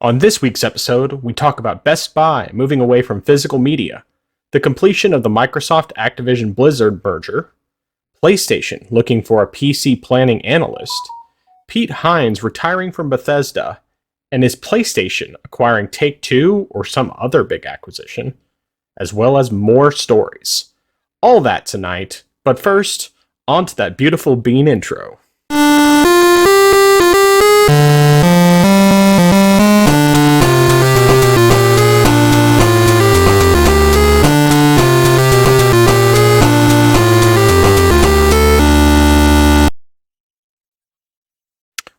On this week's episode, we talk about Best Buy moving away from physical media, the completion of the Microsoft Activision Blizzard merger, PlayStation looking for a PC planning analyst, Pete Hines retiring from Bethesda, and is PlayStation acquiring TakeTwo or some other big acquisition, as well as more stories. All that tonight, but first, on to that beautiful Bean intro.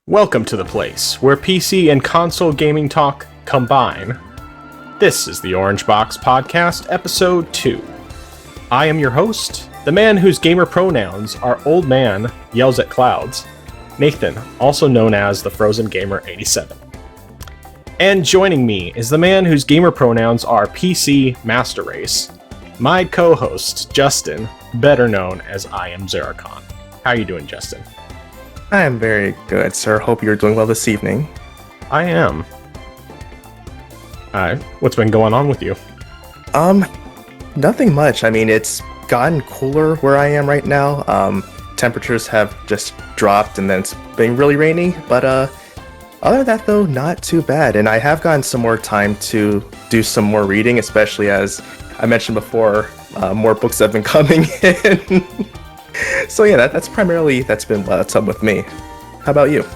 Welcome to the place where PC and console gaming talk combine. This is the Orange Box Podcast, Episode 2. I am your host, the man whose gamer pronouns are Old Man Yells at Clouds, Nathan, also known as the Frozen Gamer 87. And joining me is the man whose gamer pronouns are PC Master Race, my co-host, Justin, better known as I Am Zeracon. How are you doing, Justin? I am very good, sir. Hope you're doing well this evening. I am. What's been going on with you? Nothing much. I mean, it's gotten cooler where I am right now. Temperatures have just dropped and then it's been really rainy. But other than that, though, not too bad. And I have gotten some more time to do some more reading, especially as I mentioned before, more books have been coming in. So yeah, that's been what's up with me. How about you?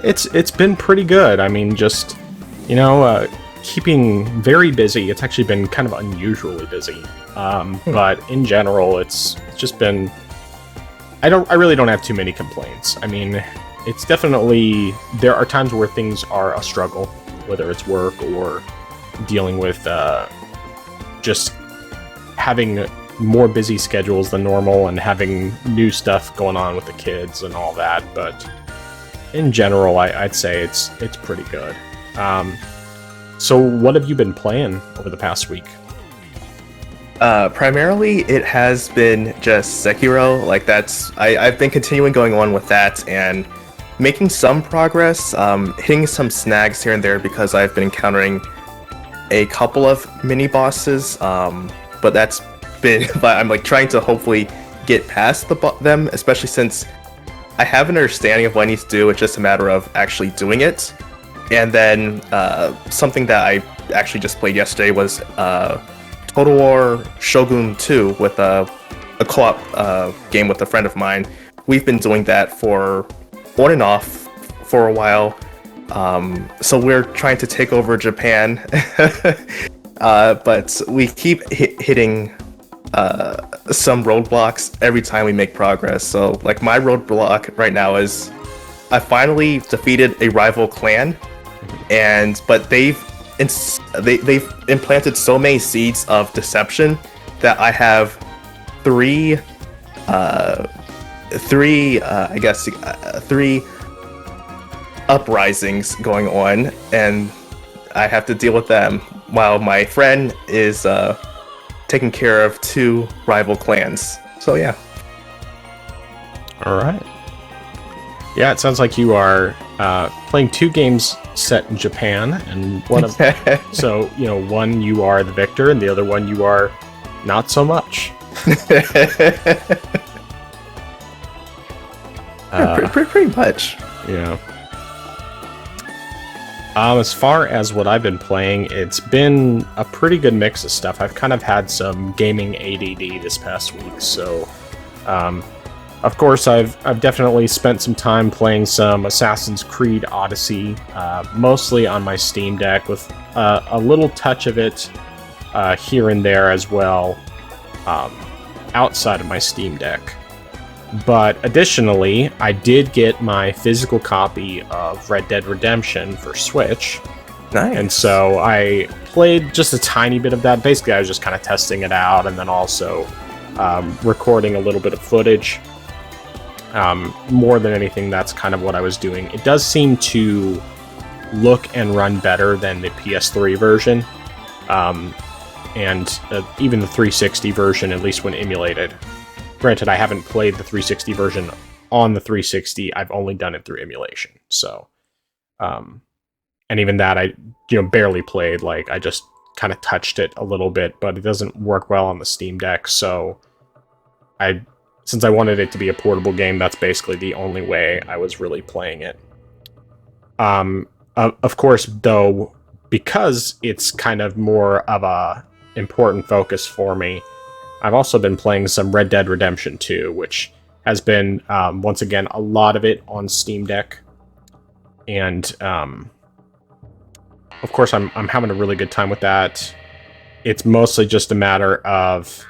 It's been pretty good. I mean, just keeping very busy. It's actually been kind of unusually busy. But in general, it's just been. I really don't have too many complaints. I mean, it's definitely there are times where things are a struggle, whether it's work or dealing with just having more busy schedules than normal and having new stuff going on with the kids and all that, but in general, I'd say it's pretty good. So what have you been playing over the past week? Primarily, it has been just Sekiro. I've been continuing going on with that and making some progress, hitting some snags here and there because I've been encountering a couple of mini bosses, but that's but I'm trying to hopefully get past them, especially since I have an understanding of what I need to do. It's just a matter of actually doing it. And then something that I actually just played yesterday was Total War Shogun 2 with a co-op game with a friend of mine. We've been doing that for on and off for a while. So we're trying to take over Japan, but we keep hitting some roadblocks every time we make progress. So my roadblock right now is I finally defeated a rival clan, but they've implanted so many seeds of deception that I have three uprisings going on, and I have to deal with them while my friend is taking care of two rival clans. So yeah. All right. Yeah, it sounds like you are playing two games set in Japan, and one of so one you are the victor, and the other one you are not so much. Pretty much. Yeah. As far as what I've been playing, it's been a pretty good mix of stuff. I've kind of had some gaming ADD this past week, so of course I've definitely spent some time playing some Assassin's Creed Odyssey, mostly on my Steam Deck, with a little touch of it here and there as well, outside of my Steam Deck. But additionally, I did get my physical copy of Red Dead Redemption for Switch. Nice. And so I played just a tiny bit of that. Basically, I was just kind of testing it out and then also recording a little bit of footage. More than anything, that's kind of what I was doing. It does seem to look and run better than the PS3 version. And even the 360 version, at least when emulated. Granted, I haven't played the 360 version on the 360. I've only done it through emulation. So and even that I barely played. Like I just kind of touched it a little bit, but it doesn't work well on the Steam Deck. So since I wanted it to be a portable game, that's basically the only way I was really playing it. Of course, though, because it's kind of more of a important focus for me, I've also been playing some Red Dead Redemption 2, which has been, once again, a lot of it on Steam Deck. And, of course, I'm having a really good time with that. It's mostly just a matter of...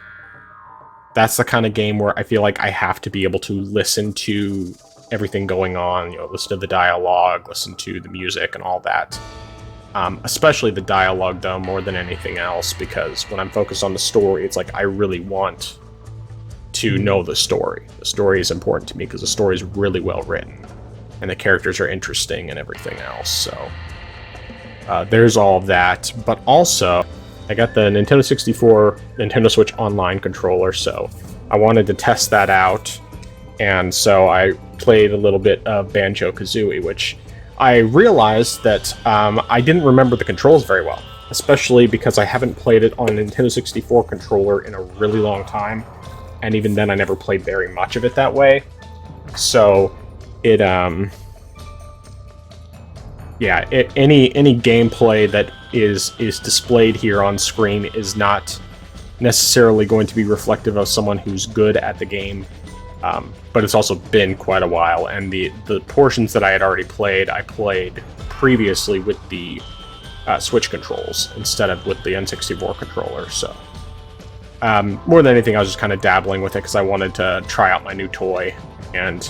That's the kind of game where I feel like I have to be able to listen to everything going on, listen to the dialogue, listen to the music and all that. Especially the dialogue, though, more than anything else, because when I'm focused on the story, it's like I really want to know the story. The story is important to me because the story is really well written, and the characters are interesting and everything else. So there's all of that, but also I got the Nintendo 64, Nintendo Switch Online controller, so I wanted to test that out, and so I played a little bit of Banjo-Kazooie, which I realized that I didn't remember the controls very well, especially because I haven't played it on a Nintendo 64 controller in a really long time, and even then I never played very much of it that way. So it, any gameplay that is displayed here on screen is not necessarily going to be reflective of someone who's good at the game. But it's also been quite a while, and the portions that I had already played, I played previously with the Switch controls instead of with the N64 controller. So more than anything, I was just kind of dabbling with it because I wanted to try out my new toy. And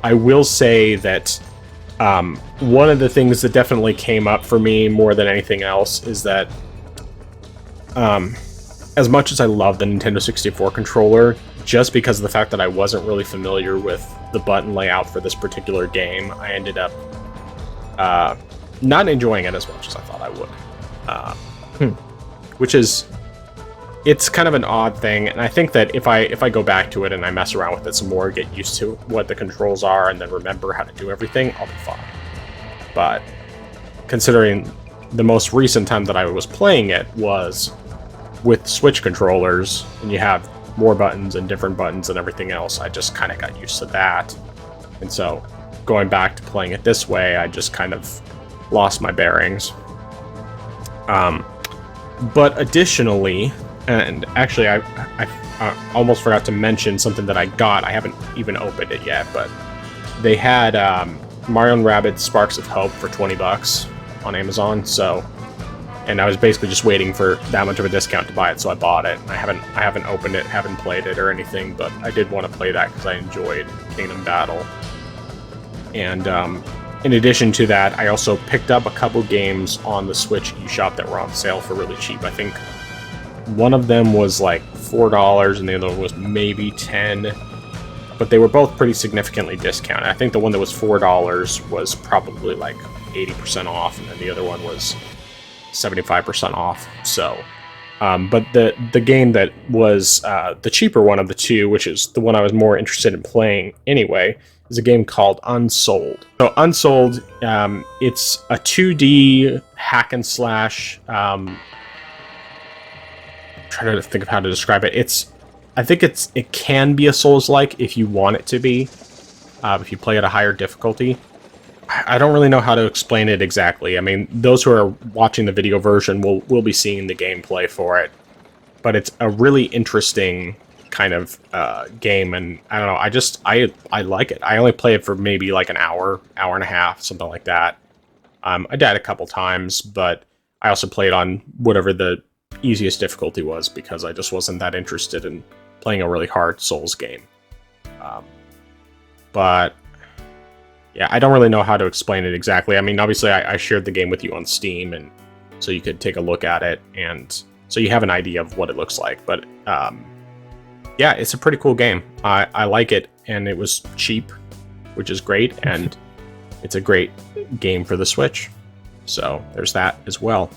I will say that one of the things that definitely came up for me more than anything else is that as much as I love the Nintendo 64 controller, just because of the fact that I wasn't really familiar with the button layout for this particular game, I ended up not enjoying it as much as I thought I would. Which is, it's kind of an odd thing, and I think that if I go back to it and I mess around with it some more, get used to what the controls are, and then remember how to do everything, I'll be fine. But considering the most recent time that I was playing it was with Switch controllers, and you have more buttons and different buttons and everything else, I just kind of got used to that. And so going back to playing it this way, I just kind of lost my bearings. But additionally, and actually I almost forgot to mention something that I got. I haven't even opened it yet, but they had Mario & Rabbids Sparks of Hope for $20 on Amazon, so... And I was basically just waiting for that much of a discount to buy it, so I bought it. I haven't opened it, haven't played it or anything, but I did want to play that because I enjoyed Kingdom Battle. And in addition to that, I also picked up a couple games on the Switch eShop that were on sale for really cheap. I think one of them was like $4 and the other one was maybe $10, but they were both pretty significantly discounted. I think the one that was $4 was probably like 80% off, and then the other one was 75% off. So but the game that was the cheaper one of the two, which is the one I was more interested in playing anyway, is a game called Unsold. So Unsold, it's a 2D hack and slash. Trying to think of how to describe it. I think it can be a Souls-like if you want it to be, if you play at a higher difficulty. I don't really know how to explain it exactly. I mean, those who are watching the video version will be seeing the gameplay for it. But it's a really interesting kind of game, and I don't know, I like it. I only play it for maybe like an hour and a half, something like that. I died a couple times, but I also played on whatever the easiest difficulty was because I just wasn't that interested in playing a really hard Souls game. But yeah, I don't really know how to explain it exactly. I mean, obviously, I shared the game with you on Steam, and so you could take a look at it, and so you have an idea of what it looks like. But yeah, it's a pretty cool game. I like it, and it was cheap, which is great, and it's a great game for the Switch. So there's that as well.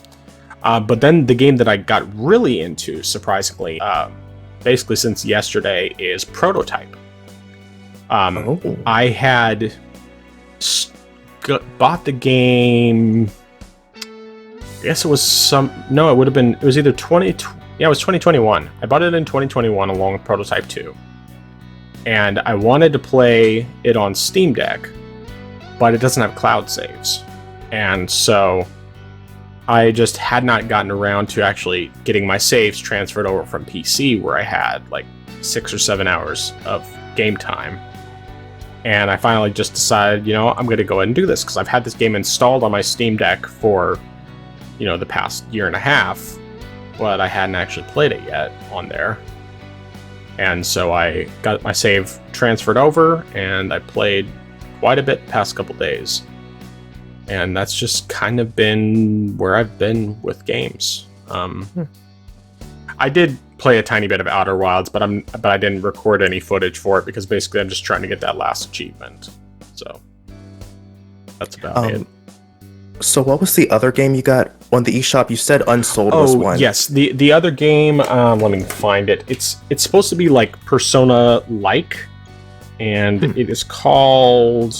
But then the game that I got really into, surprisingly, basically since yesterday, is Prototype. I had bought the game. I guess it was it was either 2021. I bought it in 2021 along with Prototype 2. And I wanted to play it on Steam Deck, but it doesn't have cloud saves. And so I just had not gotten around to actually getting my saves transferred over from PC, where I had like 6 or 7 hours of game time. And I finally just decided, I'm going to go ahead and do this, because I've had this game installed on my Steam Deck for, the past year and a half, but I hadn't actually played it yet on there. And so I got my save transferred over, and I played quite a bit the past couple days. And that's just kind of been where I've been with games. I did play a tiny bit of Outer Wilds, but I didn't record any footage for it, because basically I'm just trying to get that last achievement. So that's about it. So what was the other game you got on the eShop? You said Unsold was one. Yes, the other game, let me find it. It's supposed to be like Persona-like, and it is called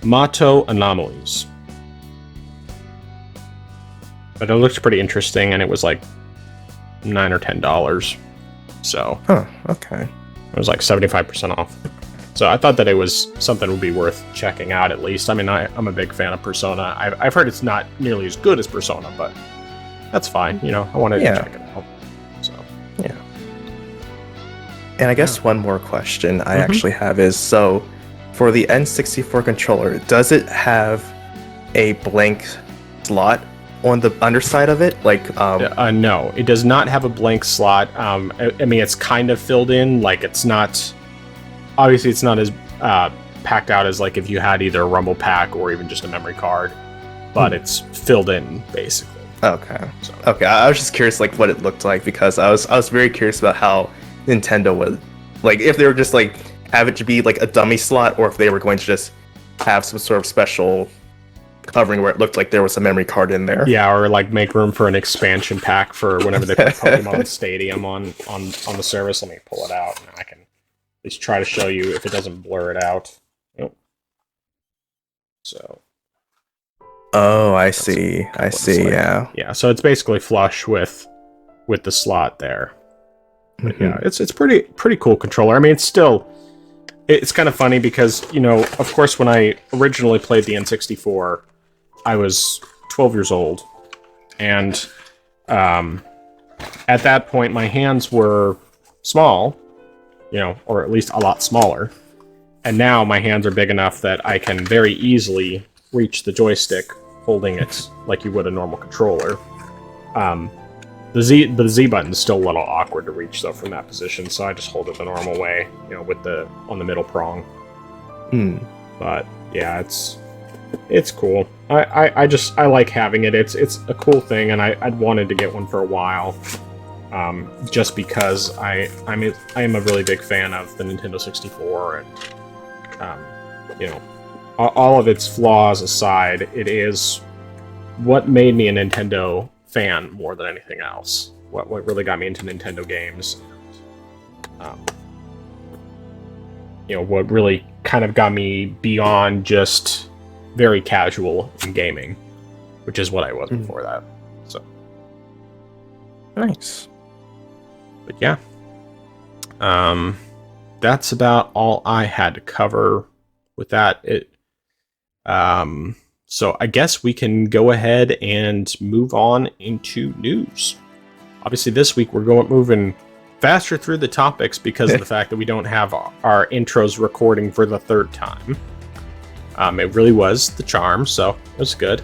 Mato Anomalies. But it looked pretty interesting, and it was like $9 or $10. So okay. It was like 75% off. So I thought that it was something would be worth checking out at least. I mean, I'm a big fan of Persona. I've heard it's not nearly as good as Persona, but that's fine. I wanted to check it out. So yeah. And I guess one more question I actually have is, so for the N64 controller, does it have a blank slot on the underside of it? No, it does not have a blank slot. I mean, it's kind of filled in. Like, it's not... Obviously, it's not as packed out as like if you had either a rumble pack or even just a memory card, but it's filled in basically. Okay. Okay, I was just curious like what it looked like, because I was very curious about how Nintendo would, like, if they were just like have it to be like a dummy slot, or if they were going to just have some sort of special covering where it looked like there was a memory card in there. Yeah, or like make room for an expansion pack for whenever they put Pokemon Stadium on the service. Let me pull it out, and I can at least try to show you if it doesn't blur it out. Nope. So. Oh, I see. Yeah. Yeah. So it's basically flush with the slot there. But yeah, it's pretty cool controller. I mean, it's kind of funny because, of course, when I originally played the N64, I was 12 years old, and at that point, my hands were small. Or at least a lot smaller. And now my hands are big enough that I can very easily reach the joystick holding it like you would a normal controller. The Z button is still a little awkward to reach though from that position, so I just hold it the normal way, on the middle prong. But yeah, it's cool. I like having it. It's a cool thing, and I'd wanted to get one for a while. Just because I am a really big fan of the Nintendo 64, and all of its flaws aside, it is what made me a Nintendo fan more than anything else. What really got me into Nintendo games, what really kind of got me beyond just very casual in gaming, which is what I was before that. So nice. But yeah, that's about all I had to cover with that. So I guess we can go ahead and move on into news. Obviously, this week we're moving faster through the topics because of the fact that we don't have our intros recording for the third time. It really was the charm, so it was good.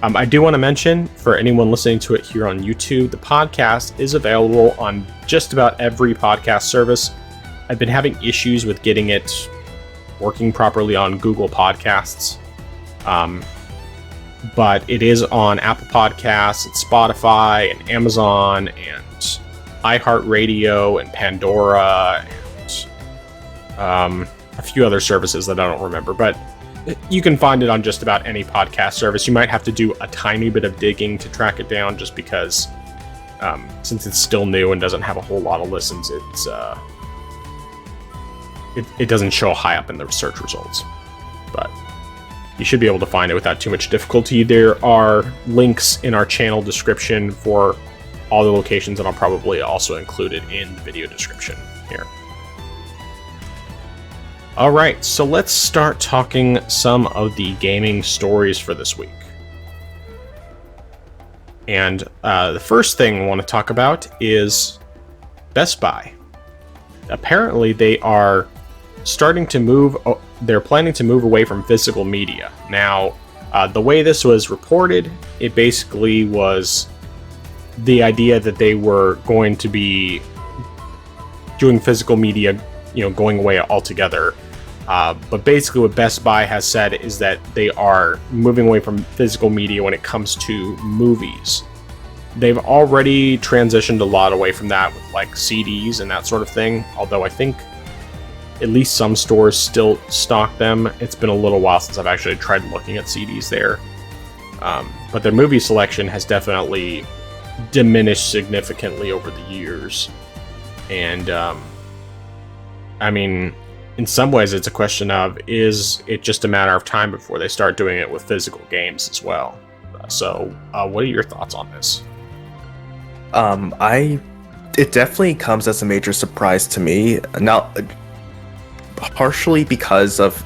I do want to mention, for anyone listening to it here on YouTube, the podcast is available on just about every podcast service. I've been having issues with getting it working properly on Google Podcasts. But it is on Apple Podcasts, and Spotify, and Amazon, and iHeartRadio, and Pandora, and a few other services that I don't remember. But you can find it on just about any podcast service. You might have to do a tiny bit of digging to track it down, just because since it's still new and doesn't have a whole lot of listens, it doesn't show high up in the search results. But you should be able to find it without too much difficulty. There are links in our channel description for all the locations, and I'll probably also include it in the video description here. Alright, so let's start talking some of the gaming stories for this week. And the first thing I want to talk about is Best Buy. Apparently they are starting to move, they're planning to move away from physical media. Now, the way this was reported, it basically was the idea that they were going to be doing physical media, going away altogether. But basically what Best Buy has said is that they are moving away from physical media when it comes to movies. They've already transitioned a lot away from that with like CDs and that sort of thing, although I think at least some stores still stock them. It's been a little while since I've actually tried looking at CDs there. But their movie selection has definitely diminished significantly over the years. And in some ways it's a question of, is it just a matter of time before they start doing it with physical games as well? So what are your thoughts on this? It definitely comes as a major surprise to me. Now, partially because of,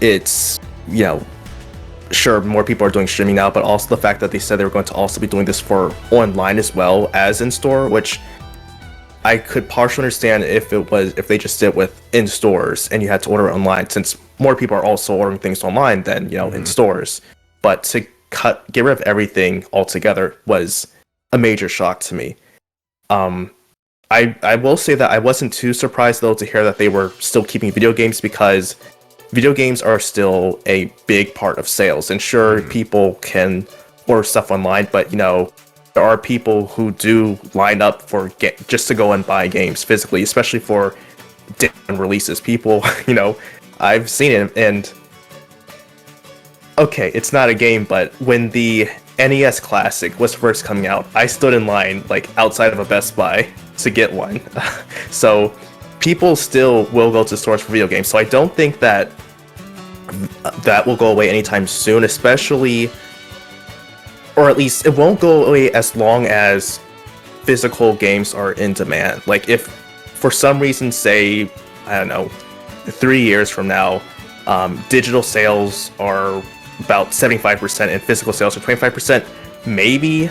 it's, sure, more people are doing streaming now, but also the fact that they said they were going to also be doing this for online as well as in-store, which I could partially understand if they just did it with in stores and you had to order it online, since more people are also ordering things online than in stores. But to get rid of everything altogether was a major shock to me. I will say that I wasn't too surprised though to hear that they were still keeping video games, because video games are still a big part of sales. And sure, people can order stuff online, but there are people who do line up for just to go and buy games physically, especially for different releases. People, I've seen it, and okay, it's not a game, but when the NES Classic was first coming out, I stood in line like outside of a Best Buy to get one. So people still will go to stores for video games. So I don't think that will go away anytime soon, especially, or at least it won't go away as long as physical games are in demand. Like if for some reason, say, I don't know, 3 years from now, digital sales are about 75% and physical sales are 25%, maybe,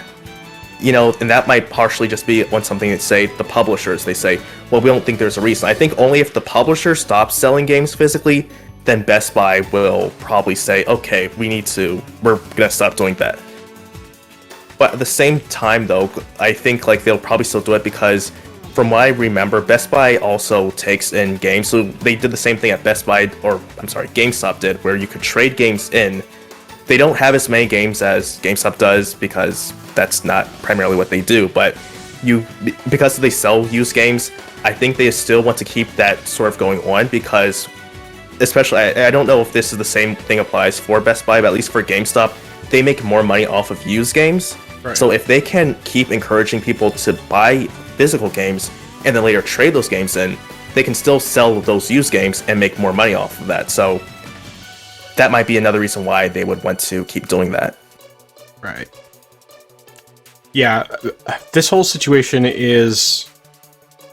and that might partially just be on something that say the publishers, they say, well, we don't think there's a reason. I think only if the publisher stops selling games physically, then Best Buy will probably say, okay, we're gonna stop doing that. But at the same time though, I think like they'll probably still do it, because from what I remember, Best Buy also takes in games. So they did the same thing at Best Buy, or I'm sorry, GameStop did, where you could trade games in. They don't have as many games as GameStop does, because that's not primarily what they do. But because they sell used games, I think they still want to keep that sort of going on, because especially, I don't know if this is the same thing applies for Best Buy, but at least for GameStop, they make more money off of used games. Right. So if they can keep encouraging people to buy physical games and then later trade those games in, they can still sell those used games and make more money off of that. So that might be another reason why they would want to keep doing that. Right. Yeah, this whole situation is,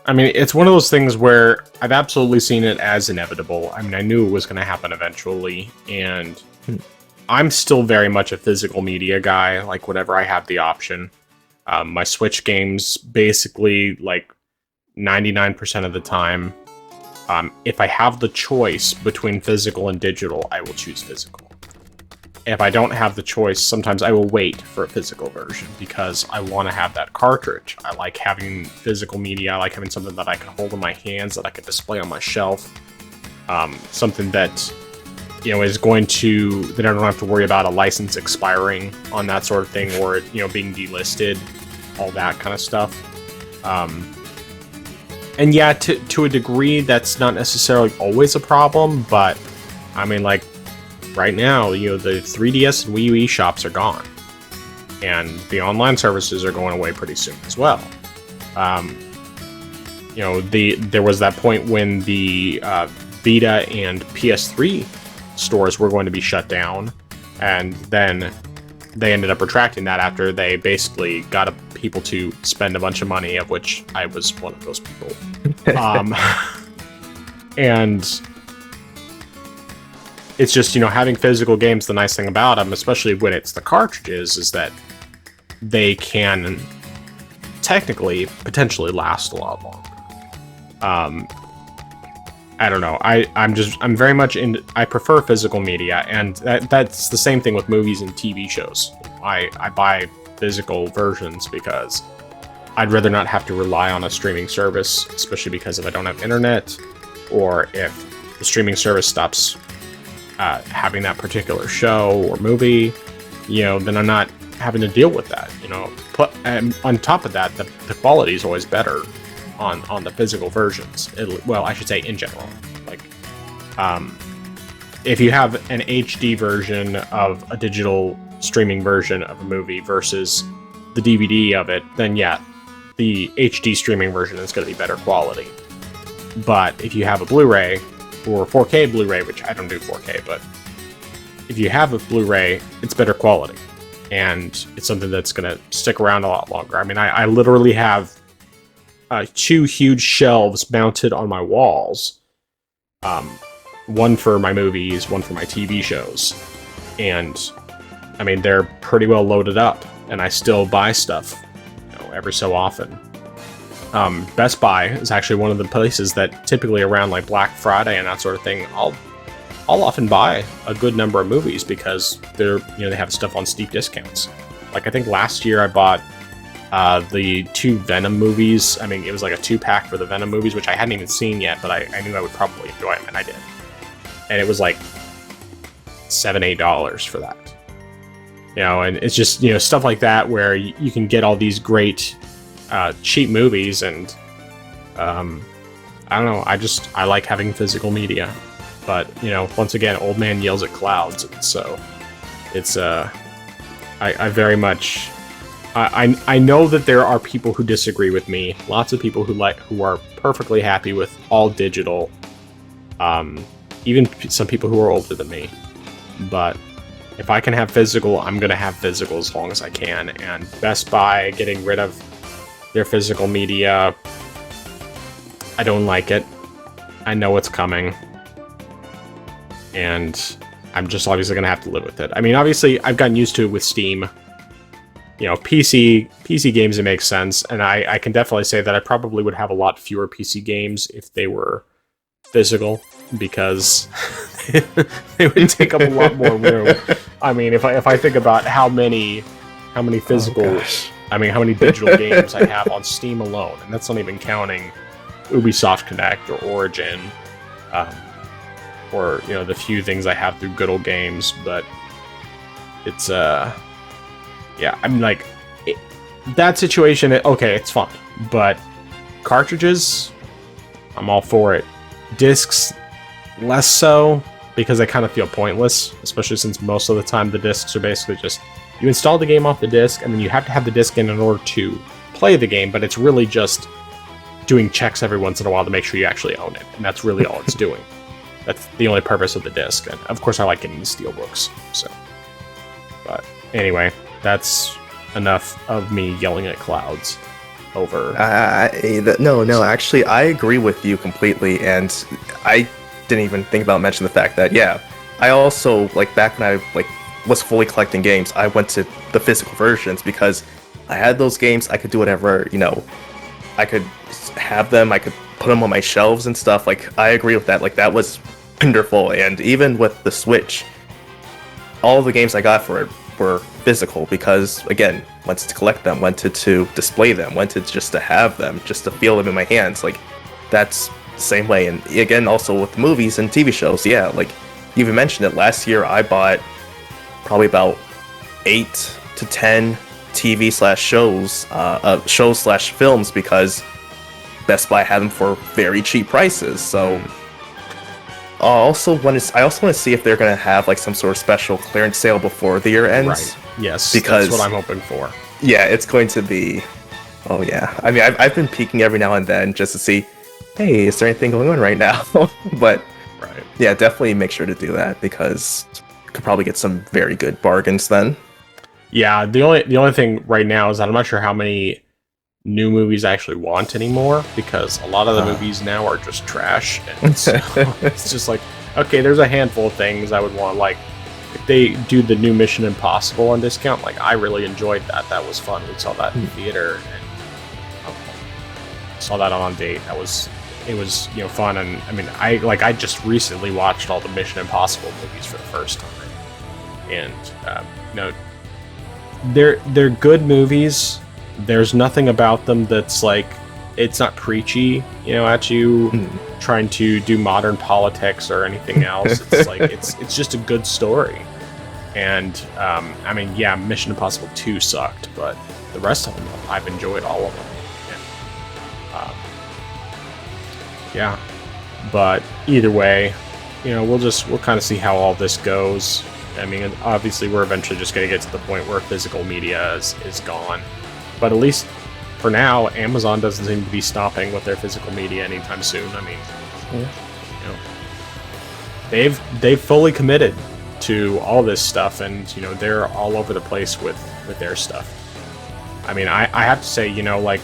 it's one of those things where I've absolutely seen it as inevitable. I knew it was going to happen eventually, and I'm still very much a physical media guy, like whenever I have the option. My Switch games, basically, like 99% of the time, if I have the choice between physical and digital, I will choose physical. If I don't have the choice, sometimes I will wait for a physical version, because I want to have that cartridge. I like having physical media. I like having something that I can hold in my hands, that I can display on my shelf. Something that is going to, that I don't have to worry about a license expiring on, that sort of thing, or it, being delisted, all that kind of stuff. And yeah, to a degree, that's not necessarily always a problem, but like right now, the 3DS and Wii U eShops are gone, and the online services are going away pretty soon as well. There was that point when the Vita and PS3 stores were going to be shut down, and then they ended up retracting that after they basically got people to spend a bunch of money, of which I was one of those people. And it's just, having physical games, the nice thing about them, especially when it's the cartridges, is that they can technically potentially last a lot longer. I don't know. I'm very much I prefer physical media, and that's the same thing with movies and TV shows. I buy physical versions because I'd rather not have to rely on a streaming service, especially because if I don't have internet, or if the streaming service stops having that particular show or movie, then I'm not having to deal with that. On top of that, the quality is always better on the physical versions. I should say in general. Like, if you have an HD version of a digital streaming version of a movie versus the DVD of it, then yeah, the HD streaming version is going to be better quality. But if you have a Blu-ray or 4K Blu-ray, which I don't do 4K, but if you have a Blu-ray, it's better quality. And it's something that's going to stick around a lot longer. I mean, I literally have 2 huge shelves mounted on my walls. One for my movies, one for my TV shows. And, I mean, they're pretty well loaded up. And I still buy stuff, every so often. Best Buy is actually one of the places that typically around like Black Friday and that sort of thing, I'll often buy a good number of movies because they have stuff on steep discounts. Like, I think last year I bought the 2 Venom movies. I mean, it was like a 2-pack for the Venom movies, which I hadn't even seen yet, but I knew I would probably enjoy them, and I did. And it was like $7-8 for that. And it's just, stuff like that where you can get all these great cheap movies, and I don't know, I like having physical media. But, once again, old man yells at clouds, and so it's I very much I know that there are people who disagree with me. Lots of people who are perfectly happy with all digital. Even some people who are older than me. But if I can have physical, I'm gonna have physical as long as I can. And Best Buy getting rid of their physical media, I don't like it. I know it's coming. And I'm just obviously going to have to live with it. I mean, obviously, I've gotten used to it with Steam. PC games, it makes sense. And I can definitely say that I probably would have a lot fewer PC games if they were physical, because they would take up a lot more room. I mean, if I think about how many physical, how many digital games I have on Steam alone, and that's not even counting Ubisoft Connect or Origin, or the few things I have through Good Old Games. But it's that situation, okay, it's fine, but cartridges, I'm all for it. Discs, less so, because they kind of feel pointless, especially since most of the time the discs are basically just, you install the game off the disc, and then you have to have the disc in order to play the game, but it's really just doing checks every once in a while to make sure you actually own it, and that's really all it's doing. That's the only purpose of the disc, and of course I like getting the steelbooks, so. But anyway, that's enough of me yelling at clouds over... No, actually, I agree with you completely, and I didn't even think about mentioning the fact that, yeah, I also, back when I, was fully collecting games, I went to the physical versions because I had those games, I could do whatever, I could have them, I could put them on my shelves and stuff. I agree with that. That was wonderful. And even with the Switch, all the games I got for it were physical because, again, wanted to collect them, wanted to display them, wanted just to have them, just to feel them in my hands. That's the same way. And again, also with movies and TV shows, yeah, you even mentioned it, last year I bought probably about 8 to 10 TV/shows, shows/films because Best Buy had them for very cheap prices. So I also want to see if they're going to have some sort of special clearance sale before the year ends. Right. Yes, because that's what I'm hoping for. Yeah, it's going to be. Oh yeah. I mean, I've been peeking every now and then just to see, hey, is there anything going on right now? But Right. Yeah, definitely make sure to do that because you could probably get some very good bargains then. Yeah, the only thing right now is that I'm not sure how many new movies I actually want anymore, because a lot of the movies now are just trash. And so it's just like, okay, there's a handful of things I would want. Like, if they do the new Mission Impossible on discount, like, I really enjoyed that. That was fun. We saw that in the theater, and saw that on date. It was fun. And I mean, I just recently watched all the Mission Impossible movies for the first time, and they're good movies. There's nothing about them that's like, it's not preachy, at you trying to do modern politics or anything else. It's like it's just a good story. And I mean, yeah, Mission Impossible 2 sucked, but the rest of them, I've enjoyed all of them. And, yeah, but either way, we'll kind of see how all this goes. I mean, obviously, we're eventually just going to get to the point where physical media is gone. But at least for now, Amazon doesn't seem to be stopping with their physical media anytime soon. I mean, they've fully committed to all this stuff, and they're all over the place with their stuff. I mean, I have to say, like,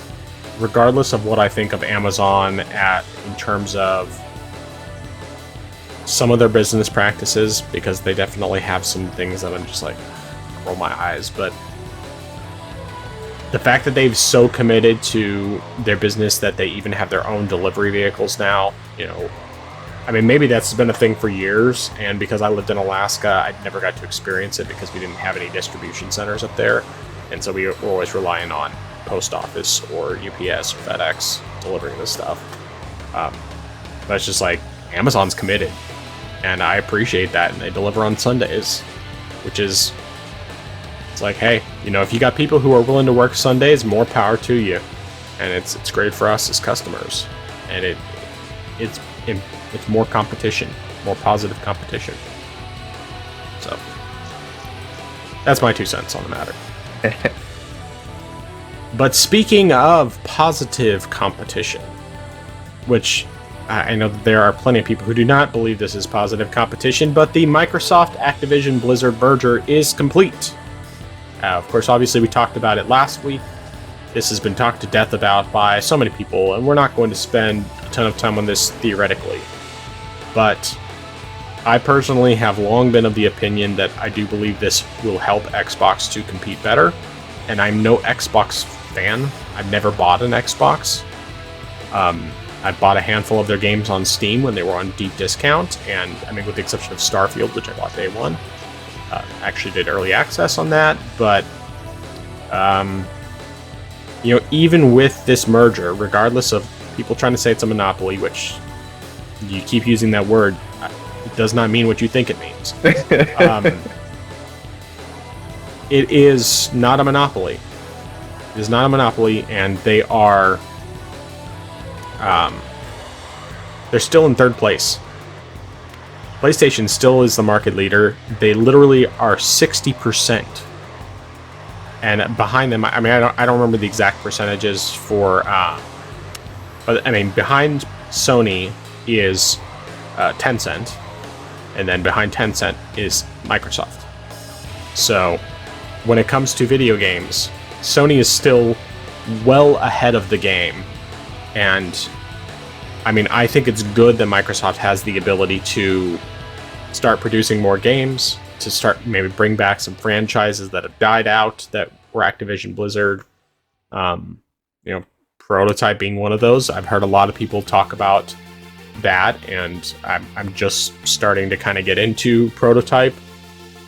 regardless of what I think of Amazon in terms of some of their business practices, because they definitely have some things that I'm just like, roll my eyes, but the fact that they've so committed to their business that they even have their own delivery vehicles now, I mean, maybe that's been a thing for years, and because I lived in Alaska, I never got to experience it because we didn't have any distribution centers up there, and so we were always relying on post office or UPS or FedEx delivering this stuff. But it's just like, Amazon's committed, and I appreciate that, and they deliver on Sundays, which is, it's like, hey, if you got people who are willing to work Sundays, more power to you, and it's great for us as customers, and it's more competition, more positive competition. So that's my 2 cents on the matter. But speaking of positive competition, which I know that there are plenty of people who do not believe this is positive competition, but the Microsoft Activision Blizzard merger is complete. Of course, obviously, we talked about it last week. This has been talked to death about by so many people, and we're not going to spend a ton of time on this theoretically. But I personally have long been of the opinion that I do believe this will help Xbox to compete better. And I'm no Xbox fan. I've never bought an Xbox. I bought a handful of their games on Steam when they were on deep discount, and I mean, with the exception of Starfield, which I bought day one. Actually did early access on that, but even with this merger, regardless of people trying to say it's a monopoly, which you keep using that word, it does not mean what you think it means. It is not a monopoly. It is not a monopoly, and they are they're still in third place. PlayStation still is the market leader. They literally are 60%. And behind them, I mean, I don't remember the exact percentages for, but I mean, behind Sony is Tencent, and then behind Tencent is Microsoft. So, when it comes to video games, Sony is still well ahead of the game, and I mean, I think it's good that Microsoft has the ability to start producing more games, to start maybe bring back some franchises that have died out that were Activision Blizzard. Prototype being one of those. I've heard a lot of people talk about that, and I'm just starting to kind of get into Prototype.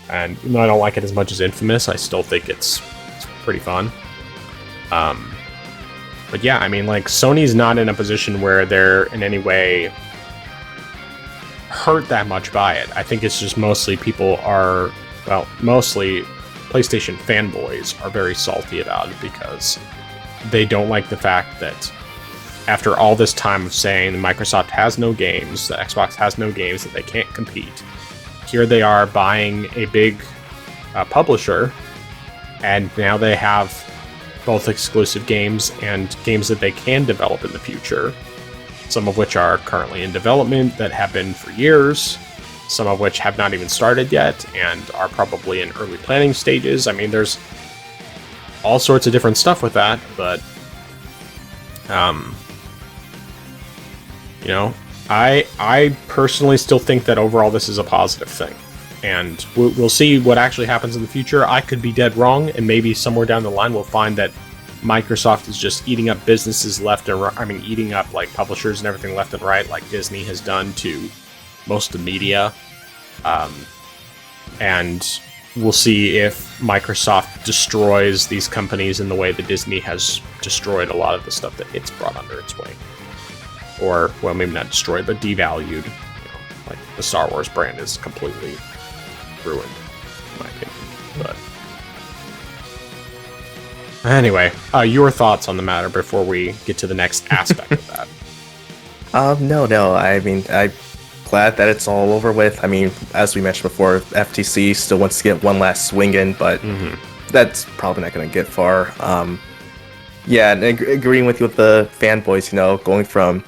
And even though I don't like it as much as Infamous, I still think it's pretty fun. But yeah, I mean, like, Sony's not in a position where they're in any way hurt that much by it. I think it's just mostly mostly PlayStation fanboys are very salty about it because they don't like the fact that after all this time of saying Microsoft has no games, that Xbox has no games, that they can't compete, here they are buying a big publisher, and now they have both exclusive games and games that they can develop in the future. some of which are currently in development that have been for years, some of which have not even started yet and are probably in early planning stages. I mean, there's all sorts of different stuff with that, but I personally still think that overall this is a positive thing, and we'll see what actually happens in the future. I could be dead wrong, and maybe somewhere down the line we'll find that Microsoft is just eating up businesses left and right. I mean, eating up like publishers and everything left and right, like Disney has done to most of the media. And we'll see if Microsoft destroys these companies in the way that Disney has destroyed a lot of the stuff that it's brought under its wing. Or, well, maybe not destroyed, but devalued. Like the Star Wars brand is completely ruined, in my opinion. But anyway, your thoughts on the matter before we get to the next aspect of that. No. I mean, I'm glad that it's all over with. I mean, as we mentioned before, FTC still wants to get one last swing in, but that's probably not going to get far. Yeah, and agreeing with you with the fanboys, going from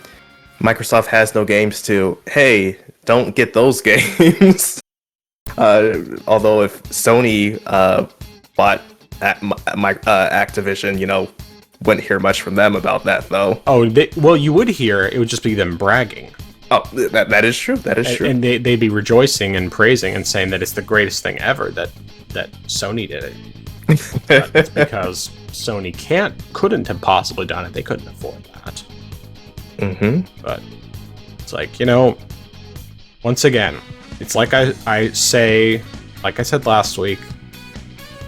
Microsoft has no games to, hey, don't get those games. Although if Sony bought Activision, wouldn't hear much from them about that, though. Oh, well, you would hear. It would just be them bragging. Oh, that is true. That is true. And they'd be rejoicing and praising and saying that it's the greatest thing ever that Sony did it. But it's because Sony couldn't have possibly done it. They couldn't afford that. But it's like, once again, it's like I say, like I said last week,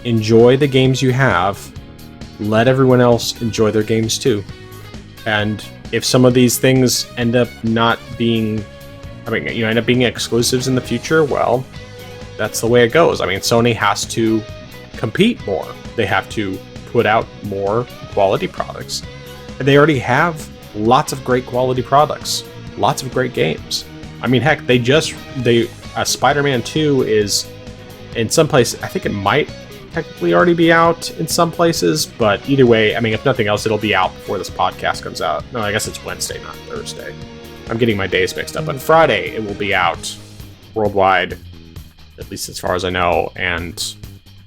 enjoy the games you have. Let everyone else enjoy their games too. And if some of these things end up not being, end up being exclusives in the future, well, that's the way it goes. I mean, Sony has to compete more. They have to put out more quality products. And they already have lots of great quality products, lots of great games. I mean, heck, Spider-Man 2 is in some places. I think it might technically already be out in some places, but either way, I mean, if nothing else, it'll be out before this podcast comes out. No, I guess it's Wednesday, not Thursday. I'm getting my days mixed up. On Friday, it will be out worldwide, at least as far as I know, and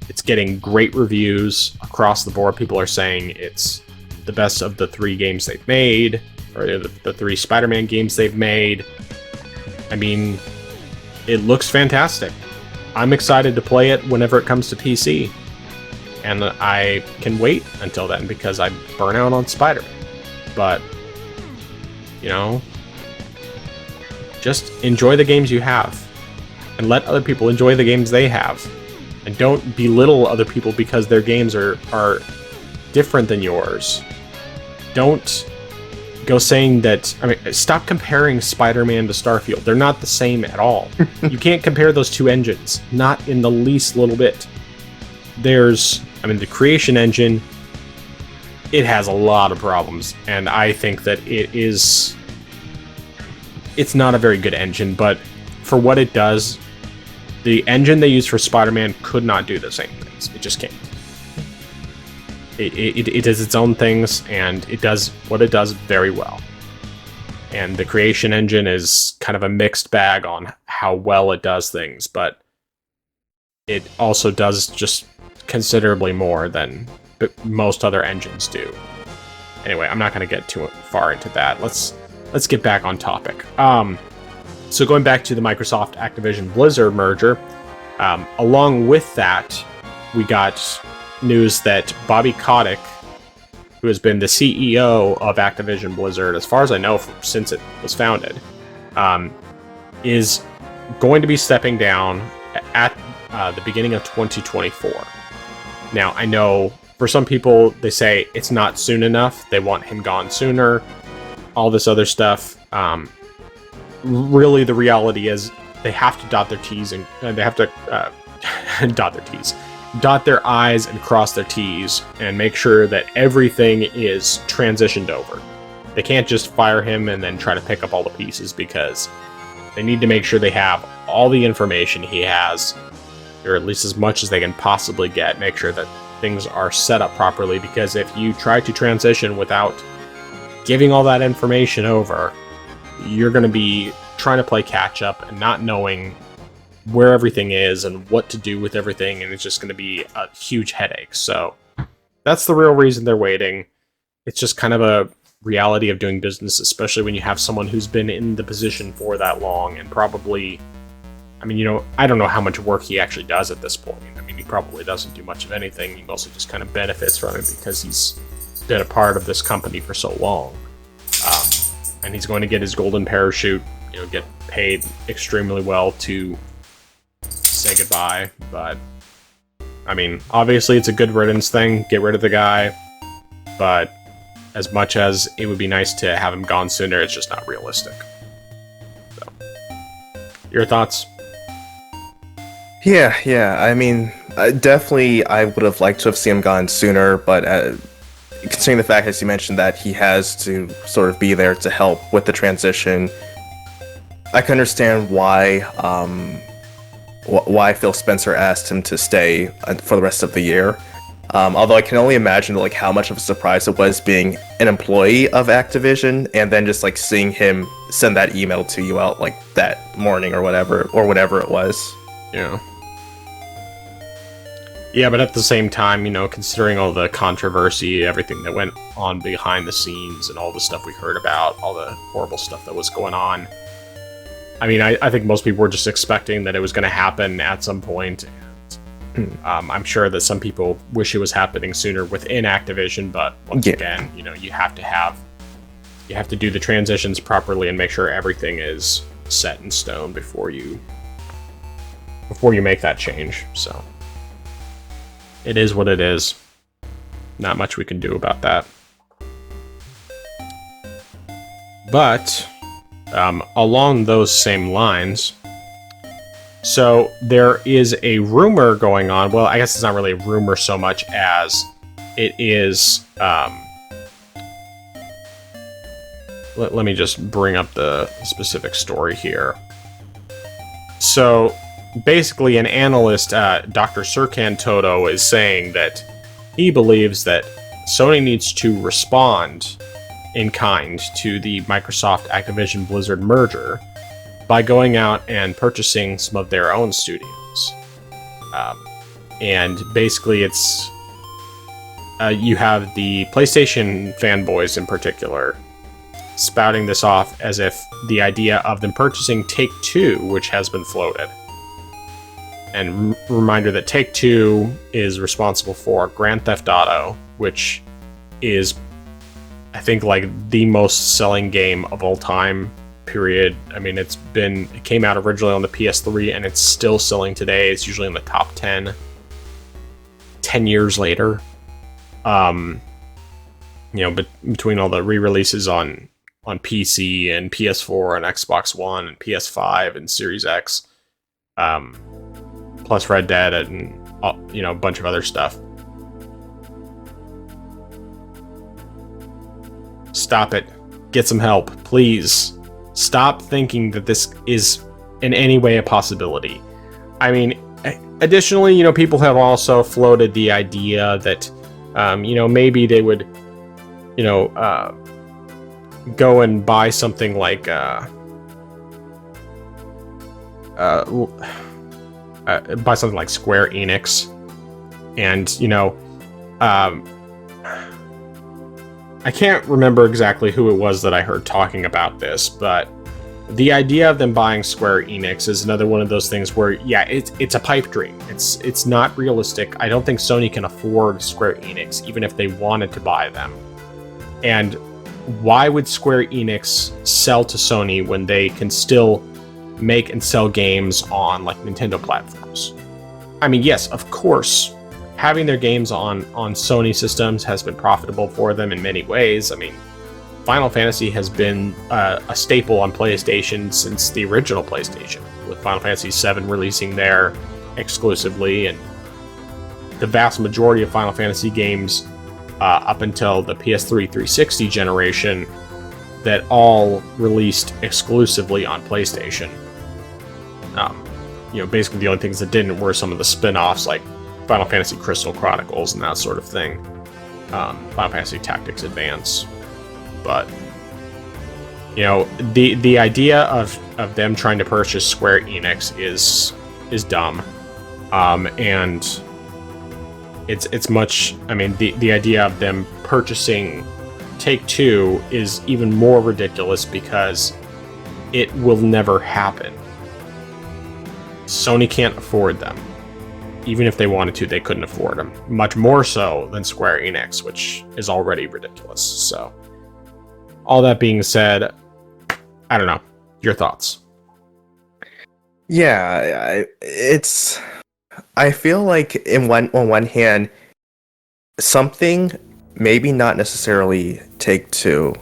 it's getting great reviews across the board. People are saying it's the best of the 3 games they've made, or the 3 Spider-Man games they've made. I mean, it looks fantastic. I'm excited to play it whenever it comes to PC. And I can wait until then because I burn out on Spider-Man. But, just enjoy the games you have. And let other people enjoy the games they have. And don't belittle other people because their games are different than yours. Don't go saying that. Stop comparing Spider-Man to Starfield. They're not the same at all. You can't compare those 2 engines, not in the least little bit. The creation engine, it has a lot of problems, and I think that it's not a very good engine, but for what it does, the engine they use for Spider-Man could not do the same things. It just can't. It does its own things, and it does what it does very well. And the creation engine is kind of a mixed bag on how well it does things, but it also does just considerably more than most other engines do. Anyway, I'm not going to get too far into that. Let's get back on topic. So going back to the Microsoft Activision Blizzard merger, along with that, we got news that Bobby Kotick, who has been the CEO of Activision Blizzard, as far as I know, since it was founded, is going to be stepping down at the beginning of 2024. Now, I know for some people, they say it's not soon enough. They want him gone sooner. All this other stuff. Really, the reality is they have to dot their T's and they have to dot their I's and cross their T's and make sure that everything is transitioned over. They can't just fire him and then try to pick up all the pieces, because they need to make sure they have all the information he has, or at least as much as they can possibly get. Make sure that things are set up properly, because if you try to transition without giving all that information over, you're going to be trying to play catch up and not knowing where everything is and what to do with everything, and it's just going to be a huge headache. So that's the real reason they're waiting. It's just kind of a reality of doing business, especially when you have someone who's been in the position for that long and probably, I mean, I don't know how much work he actually does at this point. I mean, he probably doesn't do much of anything. He mostly just kind of benefits from it because he's been a part of this company for so long. And he's going to get his golden parachute, get paid extremely well to say goodbye. But, I mean, obviously it's a good riddance thing. Get rid of the guy. But as much as it would be nice to have him gone sooner, it's just not realistic. So, your thoughts? Yeah. I mean, definitely I would have liked to have seen him gone sooner, but considering the fact, as you mentioned, that he has to sort of be there to help with the transition, I can understand why Phil Spencer asked him to stay for the rest of the year. Although I can only imagine like how much of a surprise it was being an employee of Activision and then just like seeing him send that email to you out like that morning or whatever it was. Yeah. Yeah, but at the same time, considering all the controversy, everything that went on behind the scenes, and all the stuff we heard about, all the horrible stuff that was going on, I mean, I think most people were just expecting that it was going to happen at some point. And I'm sure that some people wish it was happening sooner within Activision, but once again, you have to do the transitions properly and make sure everything is set in stone before you make that change. So it is what it is. Not much we can do about that. But along those same lines, so there is a rumor going on. Well, I guess it's not really a rumor so much as it is. Let me just bring up the specific story here. So basically, an analyst, Dr. Serkan Toto, is saying that he believes that Sony needs to respond in kind to the Microsoft Activision Blizzard merger by going out and purchasing some of their own studios. And basically it's you have the PlayStation fanboys in particular spouting this off as if the idea of them purchasing Take-Two, which has been floated. And reminder that Take-Two is responsible for Grand Theft Auto, which is, I think, like the most selling game of all time, period. I mean, it came out originally on the PS3 and it's still selling today. It's usually in the top 10 years later. But between all the re-releases on PC and PS4 and Xbox One and PS5 and Series X, plus Red Dead and a bunch of other stuff. Stop it. Get some help, please. Stop thinking that this is in any way a possibility. I mean, additionally, people have also floated the idea that, maybe they would, go and buy something like, buy something like Square Enix, and I can't remember exactly who it was that I heard talking about this, but the idea of them buying Square Enix is another one of those things where, yeah, it's a pipe dream. It's not realistic. I don't think Sony can afford Square Enix, even if they wanted to buy them. And why would Square Enix sell to Sony when they can still make and sell games on like Nintendo platforms? I mean, yes, of course, having their games on Sony systems has been profitable for them in many ways. I mean, Final Fantasy has been a staple on PlayStation since the original PlayStation, with Final Fantasy VII releasing there exclusively, and the vast majority of Final Fantasy games up until the PS3 360 generation that all released exclusively on PlayStation. Basically the only things that didn't were some of the spin-offs like Final Fantasy Crystal Chronicles and that sort of thing. Final Fantasy Tactics Advance. But You know, the idea of them trying to purchase Square Enix is dumb, and it's much. I mean, the idea of them purchasing Take-Two is even more ridiculous because it will never happen. Sony can't afford them. Even if they wanted to, they couldn't afford them. Much more so than Square Enix, which is already ridiculous. So, all that being said, I don't know. Your thoughts? Yeah, I feel like on one hand, something maybe not necessarily Take-Two,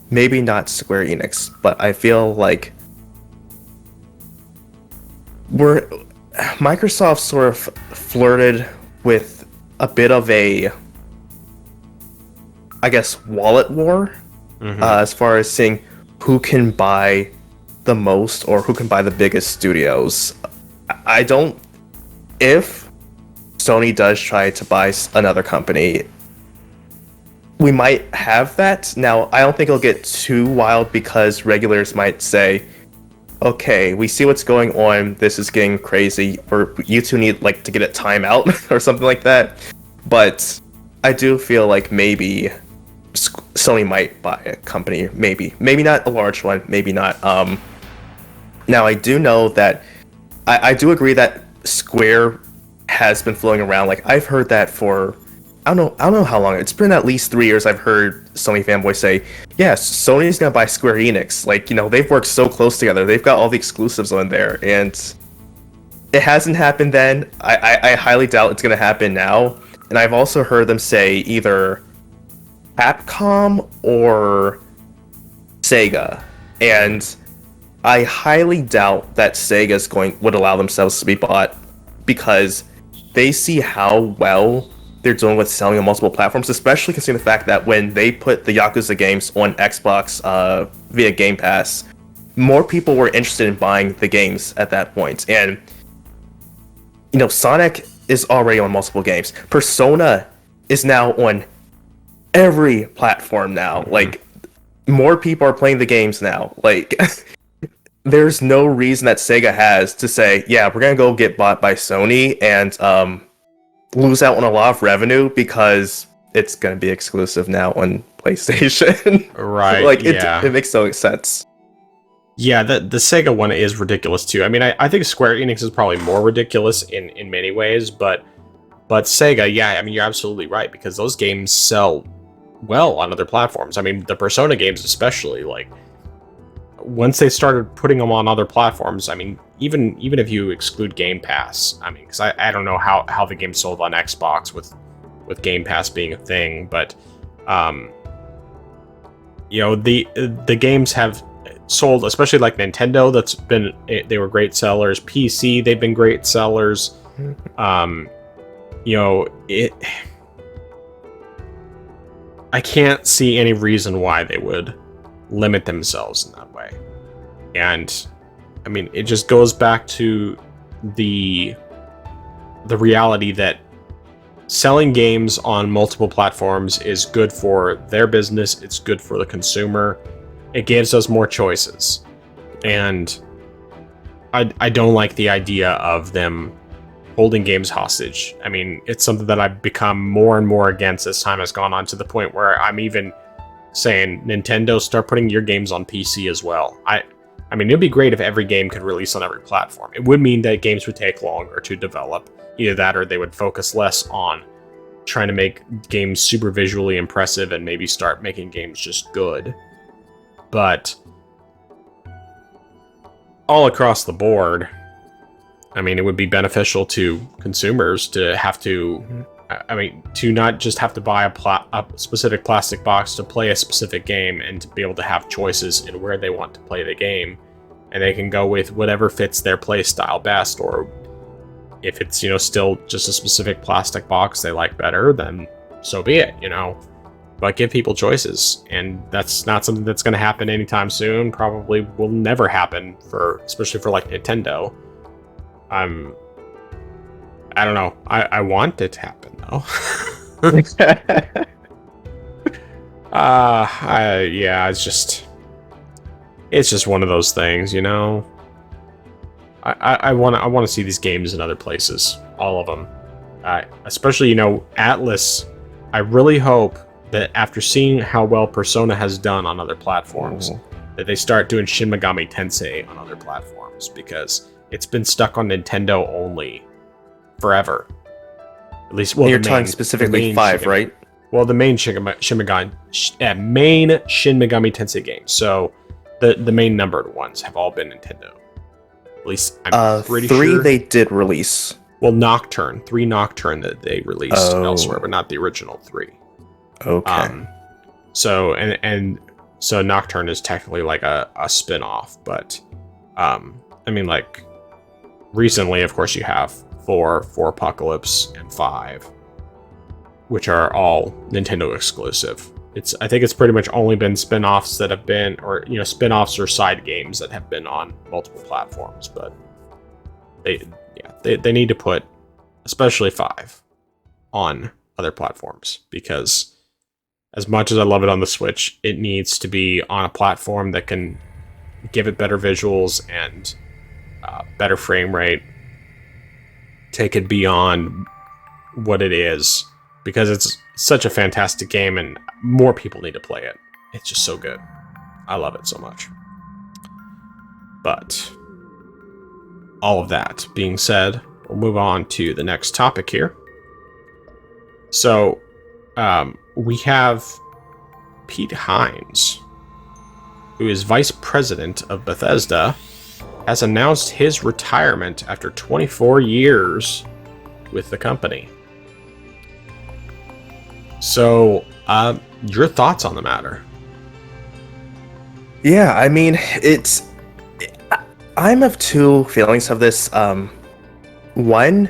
maybe not Square Enix, but I feel like Microsoft sort of flirted with a bit of a, I guess, wallet war, as far as seeing who can buy the most or who can buy the biggest studios. If Sony does try to buy another company, we might have that. Now, I don't think it'll get too wild because regulators might say, okay, we see what's going on, this is getting crazy, or you two need to get a timeout or something like that. But I do feel like maybe Sony might buy a company, maybe not a large one, maybe not. Now I do know that I do agree that Square has been floating around. I've heard that for I don't know how long. It's been at least 3 years. I've heard Sony fanboys say, "Yes, Sony's gonna buy Square Enix." They've worked so close together. They've got all the exclusives on there, and it hasn't happened then. I highly doubt it's gonna happen now. And I've also heard them say either Capcom or Sega, and I highly doubt that Sega's would allow themselves to be bought because they see how well they're doing with selling on multiple platforms, especially considering the fact that when they put the Yakuza games on Xbox via Game Pass, more people were interested in buying the games at that point. And Sonic is already on multiple games. Persona is now on every platform now. More people are playing the games now. There's no reason that Sega has to say, yeah, we're gonna go get bought by Sony and lose out on a lot of revenue because it's gonna be exclusive now on PlayStation. Right. It makes so much sense. Yeah, the Sega one is ridiculous too. I mean, I think Square Enix is probably more ridiculous in many ways, but Sega, yeah, I mean, you're absolutely right because those games sell well on other platforms. I mean, the Persona games especially, once they started putting them on other platforms, I mean, even if you exclude Game Pass, I mean, because I don't know how the game sold on Xbox with Game Pass being a thing, but the games have sold, especially Nintendo. They were great sellers. PC, they've been great sellers. I can't see any reason why they would limit themselves in that way. And I mean, it just goes back to the reality that selling games on multiple platforms is good for their business, it's good for the consumer, it gives us more choices. And I don't like the idea of them holding games hostage. I mean, it's something that I've become more and more against as time has gone on, to the point where I'm even saying, Nintendo, start putting your games on PC as well. I mean, it'd be great if every game could release on every platform. It would mean that games would take longer to develop. Either that, or they would focus less on trying to make games super visually impressive and maybe start making games just good. But all across the board, I mean, it would be beneficial to consumers to have to, to not just have to buy a specific plastic box to play a specific game, and to be able to have choices in where they want to play the game, and they can go with whatever fits their play style best. Or if it's, still just a specific plastic box they like better, then so be it, But give people choices, and that's not something that's going to happen anytime soon. Probably will never happen, especially for Nintendo. I don't know. I want it to happen though. It's just, it's just one of those things, you know. I want to see these games in other places, all of them. Especially, you know, Atlas. I really hope that after seeing how well Persona has done on other platforms, that they start doing Shin Megami Tensei on other platforms, because it's been stuck on Nintendo only forever. At least, well, you're talking specifically 5, right? Well, the main Shin Megami Tensei games. So the main numbered ones have all been Nintendo. At least I'm pretty 3 sure. They did release. Well, Nocturne, 3 Nocturne that they released elsewhere, but not the original 3. Okay. So Nocturne is technically like a spin-off, but I mean, like, recently, of course, you have 4 Apocalypse, and 5, which are all Nintendo exclusive. I think it's pretty much only been spin-offs that have been, or, you know, spin-offs or side games that have been on multiple platforms, but they need to put, especially 5, on other platforms, because as much as I love it on the Switch, it needs to be on a platform that can give it better visuals and better frame rate, take it beyond what it is, because it's such a fantastic game and more people need to play it. It's just so good. I love it so much. But all of that being said, we'll move on to the next topic here. So, we have Pete Hines, who is vice president of Bethesda, has announced his retirement after 24 years with the company. So, your thoughts on the matter? Yeah, I mean, I'm of two feelings of this. One,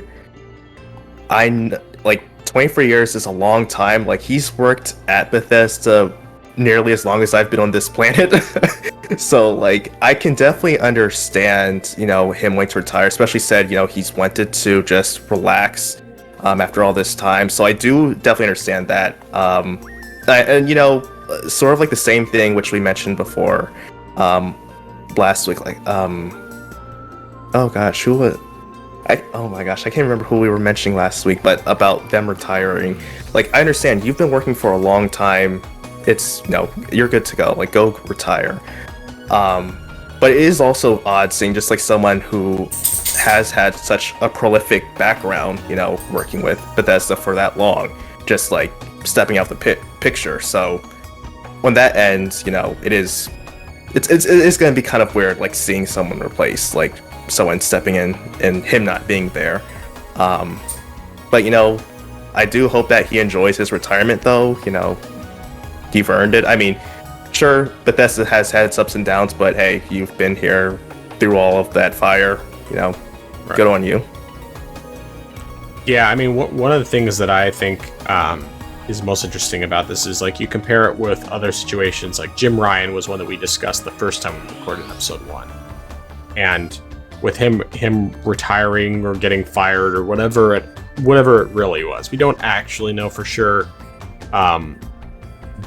like, 24 years is a long time. Like, he's worked at Bethesda nearly as long as I've been on this planet. So, like, I can definitely understand, you know, him wanting to retire, especially said, you know, he's wanted to just relax after all this time. So I do definitely understand that. And, you know, sort of like the same thing, which we mentioned before last week, like, oh gosh, oh my gosh, I can't remember who we were mentioning last week, but about them retiring. Like, I understand you've been working for a long time. It's, you know, you're good to go. Like, go retire. But it is also odd seeing just like someone who has had such a prolific background, you know, working with Bethesda for that long, just like stepping out the picture. So when that ends, you know, it's going to be kind of weird, like seeing someone replace, like someone stepping in and him not being there. But, you know, I do hope that he enjoys his retirement, though. You know, you've earned it. I mean, sure, Bethesda has had its ups and downs, but hey, you've been here through all of that fire, you know, right. Good on you. Yeah, I mean, one of the things that I think is most interesting about this is, like, you compare it with other situations. Like, Jim Ryan was one that we discussed the first time we recorded episode 1. And with him retiring or getting fired or whatever it really was, we don't actually know for sure.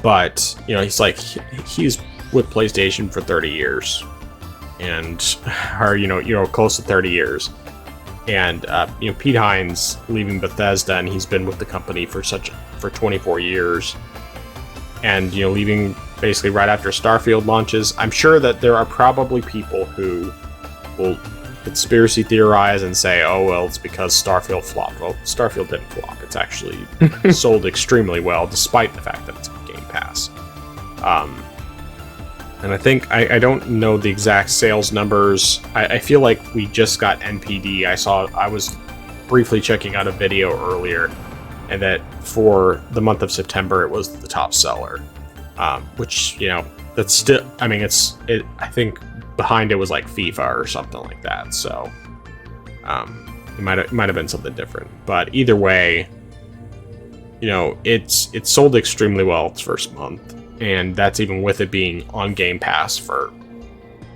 But, you know, he's with PlayStation for 30 years, or you know, close to 30 years. And, you know, Pete Hines leaving Bethesda, and he's been with the company for 24 years. And, you know, leaving basically right after Starfield launches. I'm sure that there are probably people who will conspiracy theorize and say, oh, well, it's because Starfield flopped. Well, Starfield didn't flop. It's actually sold extremely well, despite the fact that it's on Game Pass. And I think, I don't know the exact sales numbers. I feel like we just got NPD. I was briefly checking out a video earlier, and that for the month of September, it was the top seller. Which, you know, that's still, I mean, I think behind it was like FIFA or something like that. So, it might have been something different. But either way, you know, it's sold extremely well its first month. And that's even with it being on Game Pass for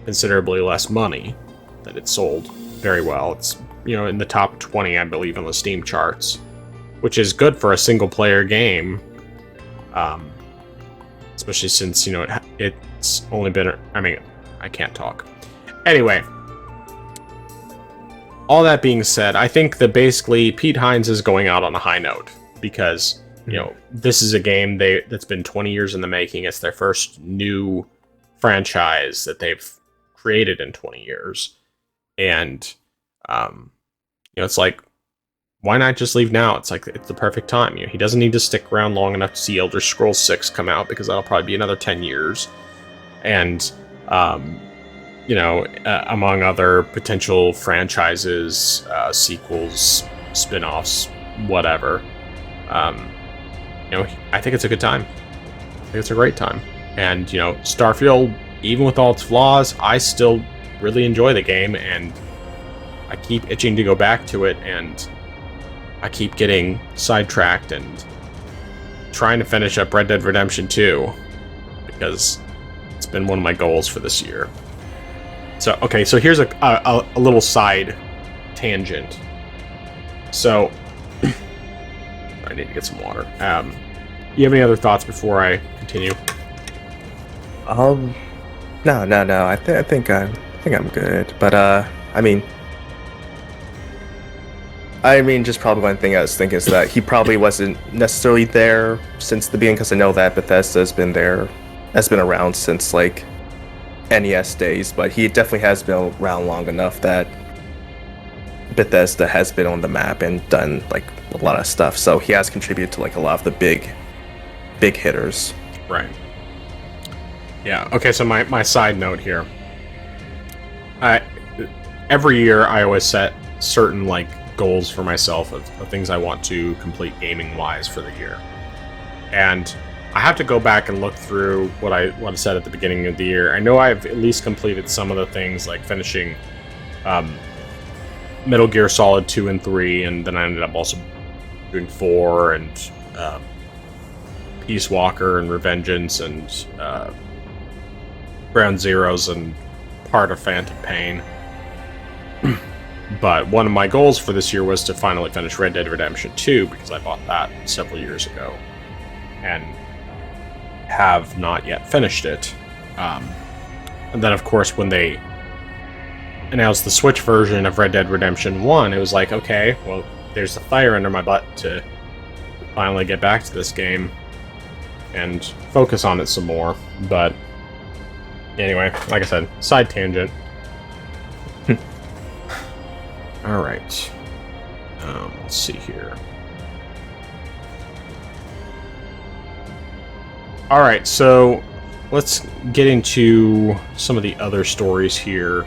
considerably less money, that it sold very well. It's, you know, in the top 20, I believe, on the Steam charts, which is good for a single-player game, especially since, you know, it's only been, I mean, I can't talk. Anyway, all that being said, I think that basically Pete Hines is going out on a high note because, this is a game that's been 20 years in the making. It's their first new franchise that they've created in 20 years. And, it's like, why not just leave now? It's like, it's the perfect time. He doesn't need to stick around long enough to see Elder Scrolls 6 come out because that'll probably be another 10 years. And, among other potential franchises, sequels, spin-offs, whatever. I think it's a good time. I think it's a great time. And, Starfield, even with all its flaws, I still really enjoy the game, and I keep itching to go back to it, and I keep getting sidetracked and trying to finish up Red Dead Redemption 2, because it's been one of my goals for this year. So here's a little side tangent. So, I need to get some water. You have any other thoughts before I continue? No. I think I'm good. But just probably one thing I was thinking is that he probably wasn't necessarily there since the beginning, because I know that Bethesda has been around since like NES days, but he definitely has been around long enough that Bethesda has been on the map and done like a lot of stuff. So he has contributed to like a lot of the big hitters. Right. Yeah. Okay. So my side note here. Every year I always set certain like goals for myself of things I want to complete gaming wise for the year, and I have to go back and look through what I said at the beginning of the year. I know I've at least completed some of the things, like finishing Metal Gear Solid 2 and 3, and then I ended up also doing 4 and Peace Walker and Revengeance and Ground Zeroes and part of Phantom Pain. But one of my goals for this year was to finally finish Red Dead Redemption 2, because I bought that several years ago and have not yet finished it. And then, of course, when they announced the Switch version of Red Dead Redemption 1, it was like, okay, well, there's the fire under my butt to finally get back to this game and focus on it some more. But anyway, like I said, side tangent. All right. Let's see here. All right, so let's get into some of the other stories here.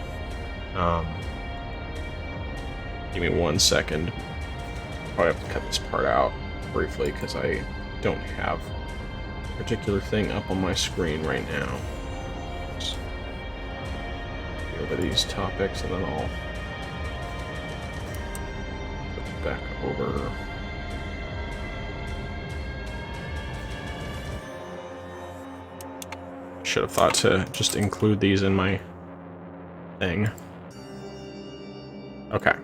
Give me 1 second. Probably have to cut this part out briefly because I don't have a particular thing up on my screen right now. Let's go over these topics and then I'll put back over. Should have thought to just include these in my thing. Okay.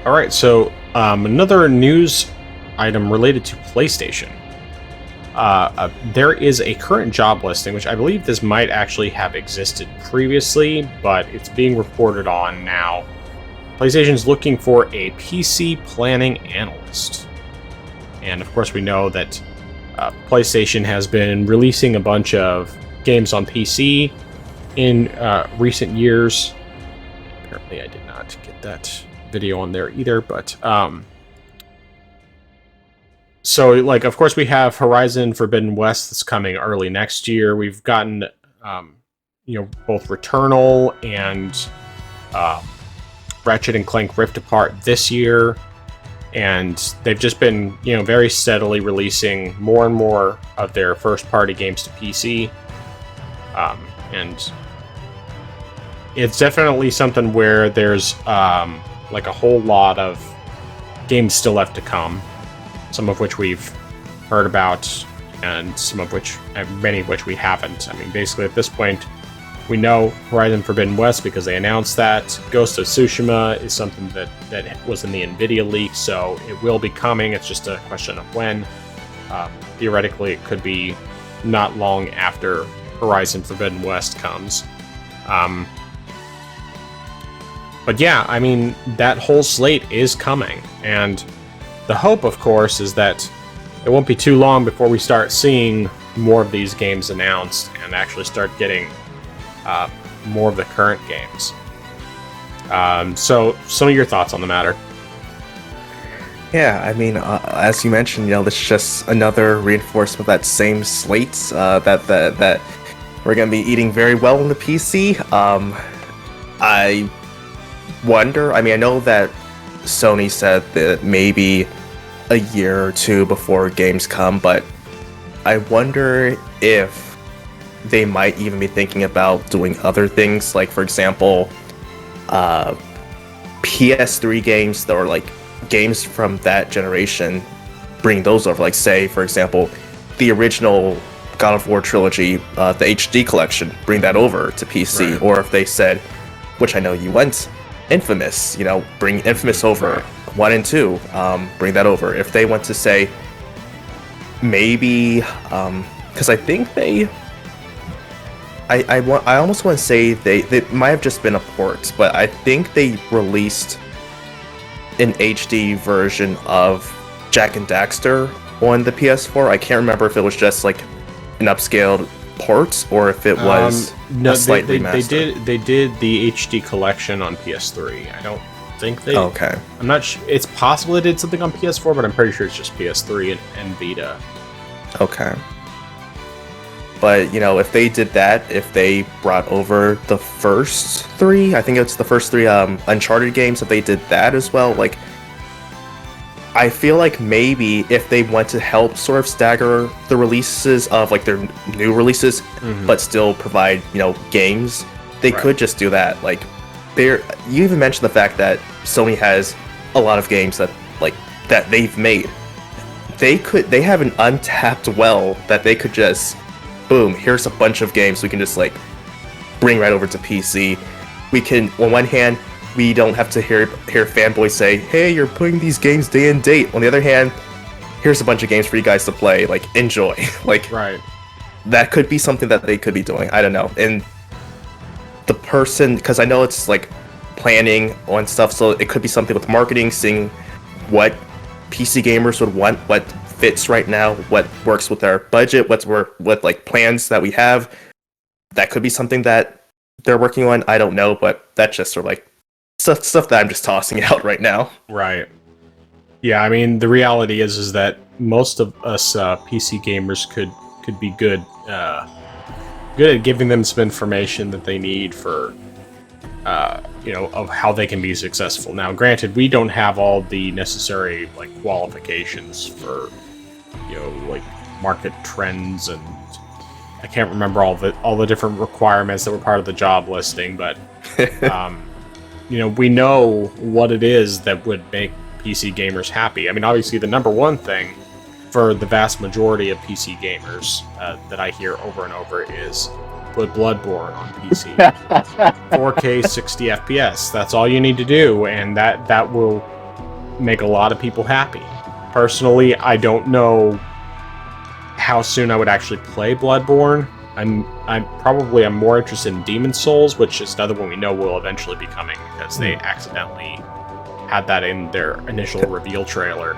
All right, so another news item related to PlayStation. There is a current job listing, which I believe this might actually have existed previously, but it's being reported on now. PlayStation's looking for a PC planning analyst. And of course we know that PlayStation has been releasing a bunch of games on PC in recent years. Apparently I did not get that video on there either, but so, like, of course, we have Horizon Forbidden West that's coming early next year. We've gotten, both Returnal and Ratchet and Clank Rift Apart this year. And they've just been, very steadily releasing more and more of their first-party games to PC. And it's definitely something where there's, like, a whole lot of games still left to come. Some of which we've heard about and many of which we haven't. I mean, basically at this point, we know Horizon Forbidden West because they announced that. Ghost of Tsushima is something that was in the Nvidia leak, so it will be coming. It's just a question of when. Theoretically, it could be not long after Horizon Forbidden West comes. But yeah, I mean, that whole slate is coming, and the hope, of course, is that it won't be too long before we start seeing more of these games announced and actually start getting more of the current games. So, some of your thoughts on the matter? Yeah, I mean, as you mentioned, this is just another reinforcement of that same slate that we're going to be eating very well on the PC. I wonder, I mean, I know that Sony said that maybe a year or two before games come, but I wonder if they might even be thinking about doing other things, like, for example, PS3 games that are like games from that generation, bring those over. Like, say, for example, the original God of War trilogy, the HD collection, bring that over to PC. Right. Or if they said, which I know you went, Infamous, bring Infamous over, right. 1 and 2, bring that over. If they want to say, maybe, because I think I almost want to say they might have just been a port, but I think they released an HD version of Jak and Daxter on the PS4. I can't remember if it was just like an upscaled port or if it was a slight remaster. They did the HD collection on PS3. I don't think they. Okay. I'm not sure. It's possible they did something on PS4, but I'm pretty sure it's just PS3 and Vita. Okay. But, if they did that, if they brought over the first 3, I think it's the first 3 Uncharted games, if they did that as well, like, I feel like maybe if they want to help sort of stagger the releases of, like, their new releases, but still provide, games, they could just do that. Like, you even mentioned the fact that Sony has a lot of games that they've made. They have an untapped well that they could just, boom, here's a bunch of games we can just bring right over to PC. We can, on one hand, we don't have to hear fanboys say, hey, you're putting these games day and date. On the other hand, here's a bunch of games for you guys to play, enjoy. Right. That could be something that they could be doing. I don't know. And the person, because I know it's planning on stuff, so it could be something with marketing, seeing what PC gamers would want, what fits right now, what works with our budget, what plans that we have. That could be something that they're working on. I don't know, but that's just sort of stuff that I'm just tossing out right now. Right. Yeah, I mean, the reality is that most of us PC gamers could be good at giving them some information that they need for of how they can be successful. Now, granted, we don't have all the necessary qualifications for market trends, and I can't remember all the different requirements that were part of the job listing, but we know what it is that would make PC gamers happy. I mean, obviously the number one thing for the vast majority of PC gamers that I hear over and over is put Bloodborne on PC. 4K 60 FPS. That's all you need to do, and that will make a lot of people happy. Personally, I don't know how soon I would actually play Bloodborne. I'm more interested in Demon's Souls, which is another one we know will eventually be coming because they accidentally had that in their initial reveal trailer.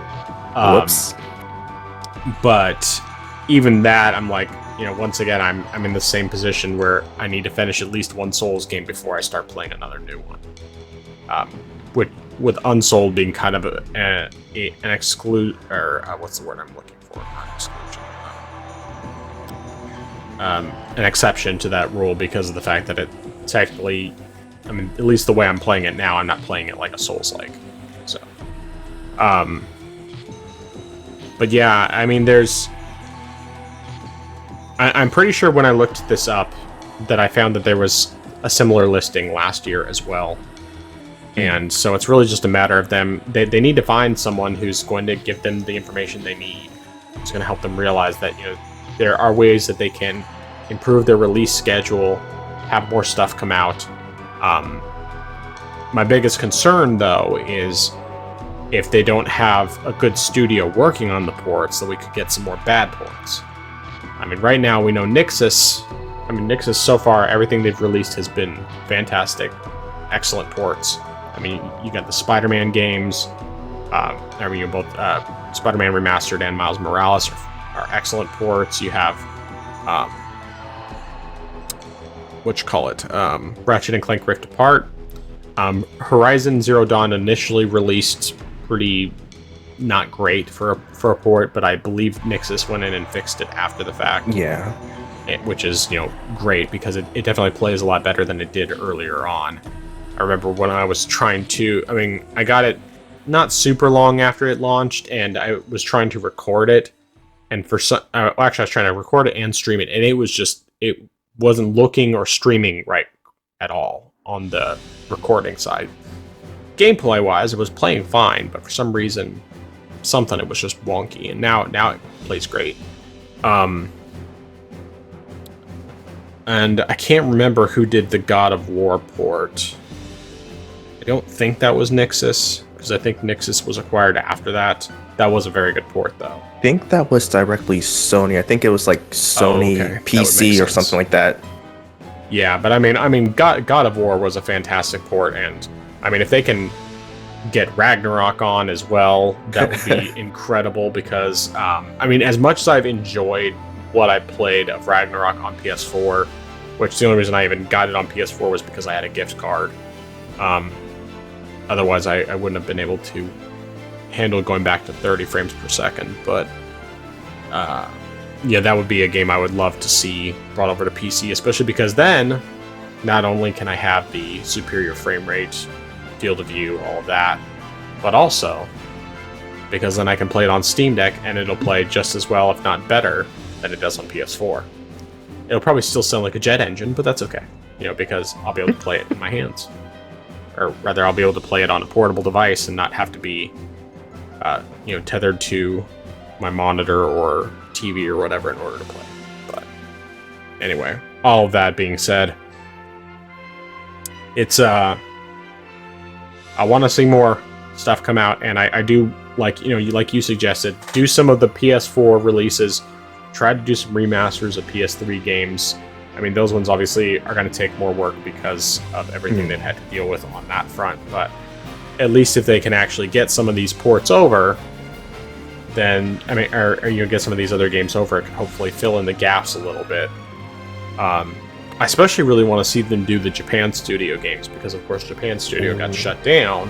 Whoops. But even that, I'm once again, I'm in the same position where I need to finish at least one Souls game before I start playing another new one. With Unsouled being kind of an exclude, or what's the word I'm looking for? Not exclusion. An exception to that rule because of the fact that it technically, I mean, at least the way I'm playing it now, I'm not playing it like a Souls-like. So, but yeah, I mean, I'm pretty sure when I looked this up that I found that there was a similar listing last year as well. And so it's really just a matter of them, they need to find someone who's going to give them the information they need. It's going to help them realize that, there are ways that they can improve their release schedule, have more stuff come out. My biggest concern, though, is if they don't have a good studio working on the ports, that we could get some more bad ports. I mean, right now we know Nixxes. Nixxes so far, everything they've released has been fantastic, excellent ports. I mean, you got the Spider-Man games. Both Spider-Man Remastered and Miles Morales are excellent ports. You have Ratchet and Clank Rift Apart. Horizon Zero Dawn initially released pretty not great for a port, but I believe Nixxes went in and fixed it after the fact. Yeah. Which is, great, because it definitely plays a lot better than it did earlier on. I remember when I was trying to... I got it not super long after it launched, and I was trying to record it, and I was trying to record it and stream it, and it wasn't looking or streaming right at all on the recording side. Gameplay-wise, it was playing fine, but for some reason, it was just wonky, and now it plays great. And I can't remember who did the God of War port. I don't think that was Nixxes, because I think Nixxes was acquired after that. That was a very good port, though. I think that was directly Sony. I think it was like Sony PC or something like that. Yeah, but God of War was a fantastic port, and if they can get Ragnarok on as well, that would be incredible, because as much as I've enjoyed what I played of Ragnarok on PS4, which the only reason I even got it on PS4 was because I had a gift card. Otherwise, I wouldn't have been able to handle going back to 30 frames per second. But that would be a game I would love to see brought over to PC, especially because then not only can I have the superior frame rate, field of view, all of that, but also because then I can play it on Steam Deck and it'll play just as well, if not better, than it does on PS4. It'll probably still sound like a jet engine, but that's okay, because I'll be able to play it in my hands. Or rather, I'll be able to play it on a portable device and not have to be, tethered to my monitor or TV or whatever in order to play. But anyway, all of that being said, it's I want to see more stuff come out, and I do like you suggested, do some of the PS4 releases. Try to do some remasters of PS3 games. Those ones obviously are going to take more work because of everything they've had to deal with on that front. But at least if they can actually get some of these ports over, then, or get some of these other games over, it can hopefully fill in the gaps a little bit. I especially really want to see them do the Japan Studio games, because of course Japan Studio got shut down,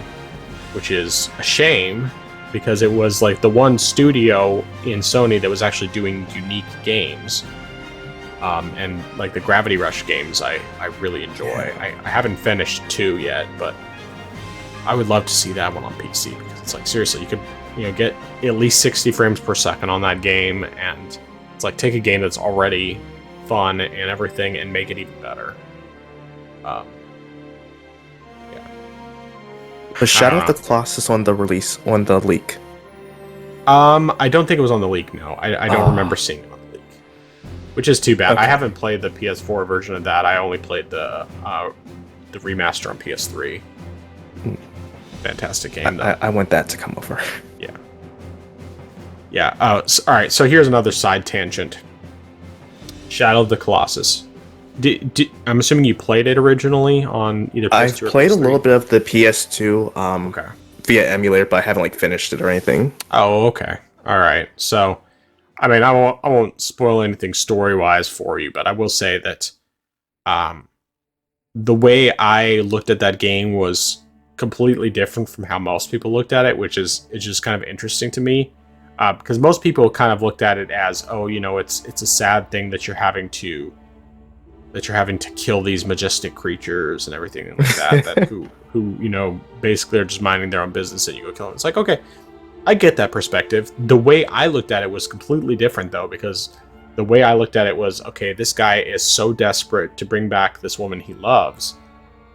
which is a shame, because it was like the one studio in Sony that was actually doing unique games. And like the Gravity Rush games I really enjoy. I haven't finished 2 yet, but I would love to see that one on PC, because it's like, seriously, you could get at least 60 frames per second on that game, and it's like, take a game that's already fun and everything and make it even better. Was Shadow of the Colossus on the leak? I don't think it was on the leak, no. I don't remember seeing it on the leak. Which is too bad. Okay. I haven't played the PS4 version of that. I only played the remaster on PS3. Fantastic game, though. I want that to come over. Yeah. Yeah. Alright, so here's another side tangent. Shadow of the Colossus. I'm assuming you played it originally on either PS2 or PS3? I played a little bit of the PS2 via emulator, but I haven't finished it or anything. Oh, okay. All right. So, I won't spoil anything story-wise for you, but I will say that the way I looked at that game was completely different from how most people looked at it, which is just kind of interesting to me. Because most people kind of looked at it as, it's a sad thing that you're having to kill these majestic creatures and everything like that, who basically are just minding their own business, and you go kill them. It's like, okay, I get that perspective. The way I looked at it was completely different, though, because the way I looked at it was, okay, this guy is so desperate to bring back this woman he loves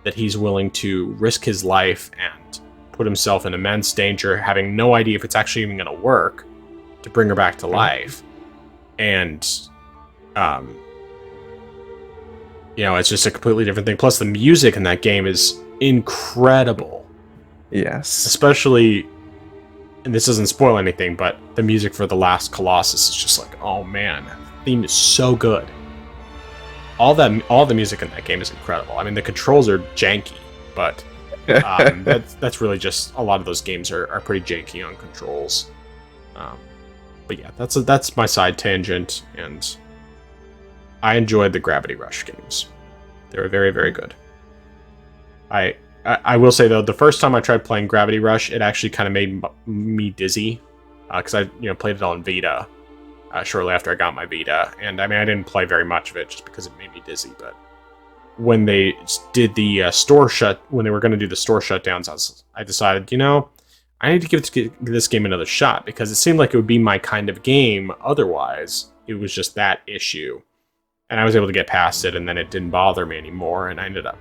that he's willing to risk his life and put himself in immense danger, having no idea if it's actually even going to work, to bring her back to life. And Um, it's just a completely different thing. Plus, the music in that game is incredible. Yes. Especially, and this doesn't spoil anything, but the music for The Last Colossus is just like, oh man, the theme is so good. All the music in that game is incredible. I mean, the controls are janky, but that's really just a lot of those games are pretty janky on controls. But yeah, that's my side tangent, and I enjoyed the Gravity Rush games. They were very, very good. I will say though, the first time I tried playing Gravity Rush, it actually kind of made me dizzy because I played it on Vita shortly after I got my Vita, and I mean I didn't play very much of it just because it made me dizzy. But when they did the when they were going to do the store shutdowns, I decided I need to give this game another shot because it seemed like it would be my kind of game. Otherwise, it was just that issue, and I was able to get past it, and then it didn't bother me anymore, and I ended up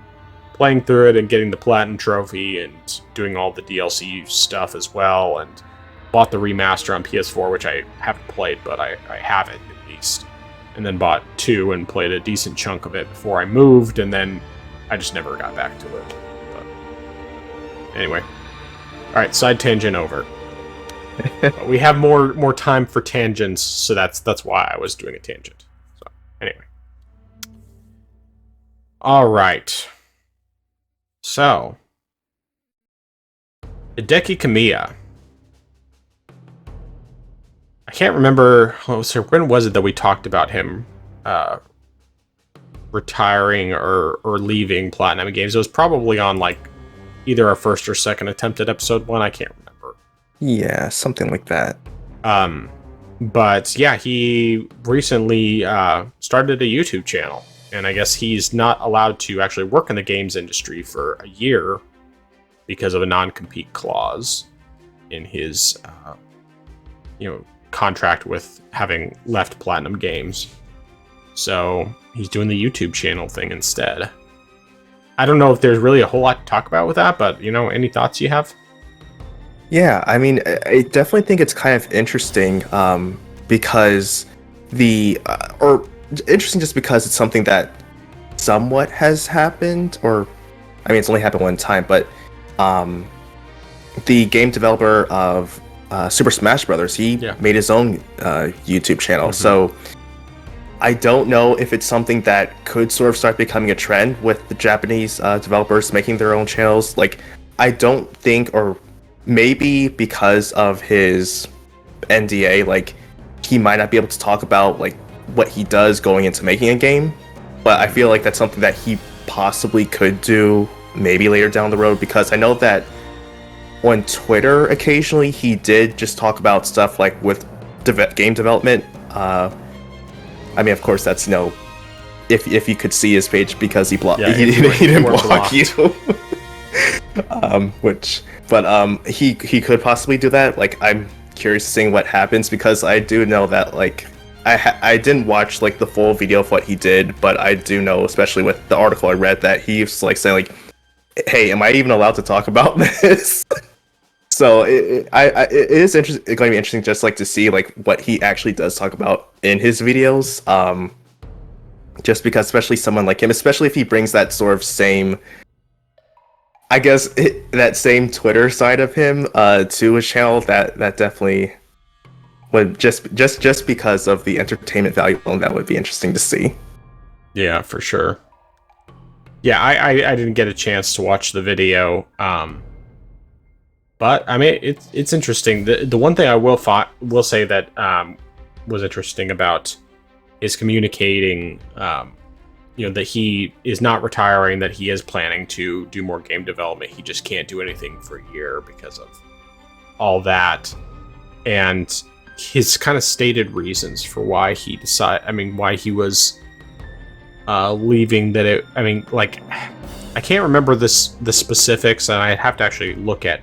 playing through it and getting the Platinum Trophy and doing all the DLC stuff as well, and bought the remaster on PS4, which I haven't played, but I have it at least. And then bought 2 and played a decent chunk of it before I moved, and then I just never got back to it. But anyway. Alright, side tangent over. But we have more time for tangents, so that's why I was doing a tangent. So, anyway. Alright. So, Hideki Kamiya. I can't remember when was it that we talked about him retiring or leaving Platinum Games. It was probably on like either our first or second attempt at episode 1. I can't remember. Yeah, something like that. But yeah, he recently started a YouTube channel. And I guess he's not allowed to actually work in the games industry for a year because of a non-compete clause in his, contract with having left Platinum Games. So he's doing the YouTube channel thing instead. I don't know if there's really a whole lot to talk about with that, but, any thoughts you have? Yeah, I mean, I definitely think it's kind of interesting because interesting just because it's something that somewhat has happened, or I mean it's only happened one time, but the game developer of Super Smash Brothers, he made his own YouTube channel. Mm-hmm. So I don't know if it's something that could sort of start becoming a trend with the Japanese developers making their own channels. Like, I don't think, or maybe because of his NDA, like he might not be able to talk about like what he does going into making a game, but I feel like that's something that he possibly could do maybe later down the road, because I know that on Twitter occasionally he did just talk about stuff like with game development. I mean, of course, that's if you could see his page, because he didn't block you. He could possibly do that. Like, I'm curious to see what happens, because I do know that like I didn't watch like the full video of what he did, but I do know, especially with the article I read, that he's like saying like, "Hey, am I even allowed to talk about this?" So it is going to be interesting just like to see like what he actually does talk about in his videos. Just because, especially someone like him, especially if he brings that sort of same, I guess, that same Twitter side of him to his channel, that definitely would just because of the entertainment value alone, that would be interesting to see. Yeah, for sure. Yeah, I didn't get a chance to watch the video, but I mean it's interesting. The one thing I will say that was interesting about is communicating, that he is not retiring, that he is planning to do more game development. He just can't do anything for a year because of all that, and his kind of stated reasons for why he why he was leaving. That I can't remember the specifics, and I'd have to actually look at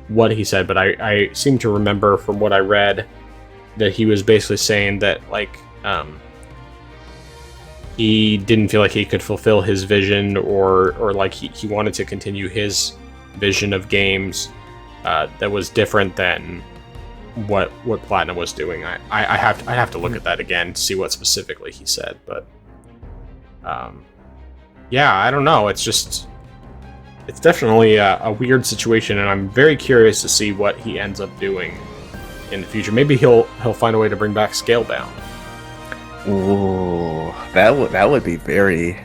what he said, but I seem to remember from what I read that he was basically saying that like he didn't feel like he could fulfill his vision, or like he wanted to continue his vision of games that was different than what Platinum was doing. I have to look at that again to see what specifically he said, but yeah, I don't know. It's definitely a weird situation, and I'm very curious to see what he ends up doing in the future. Maybe he'll find a way to bring back Scalebound. Ooh, that would be very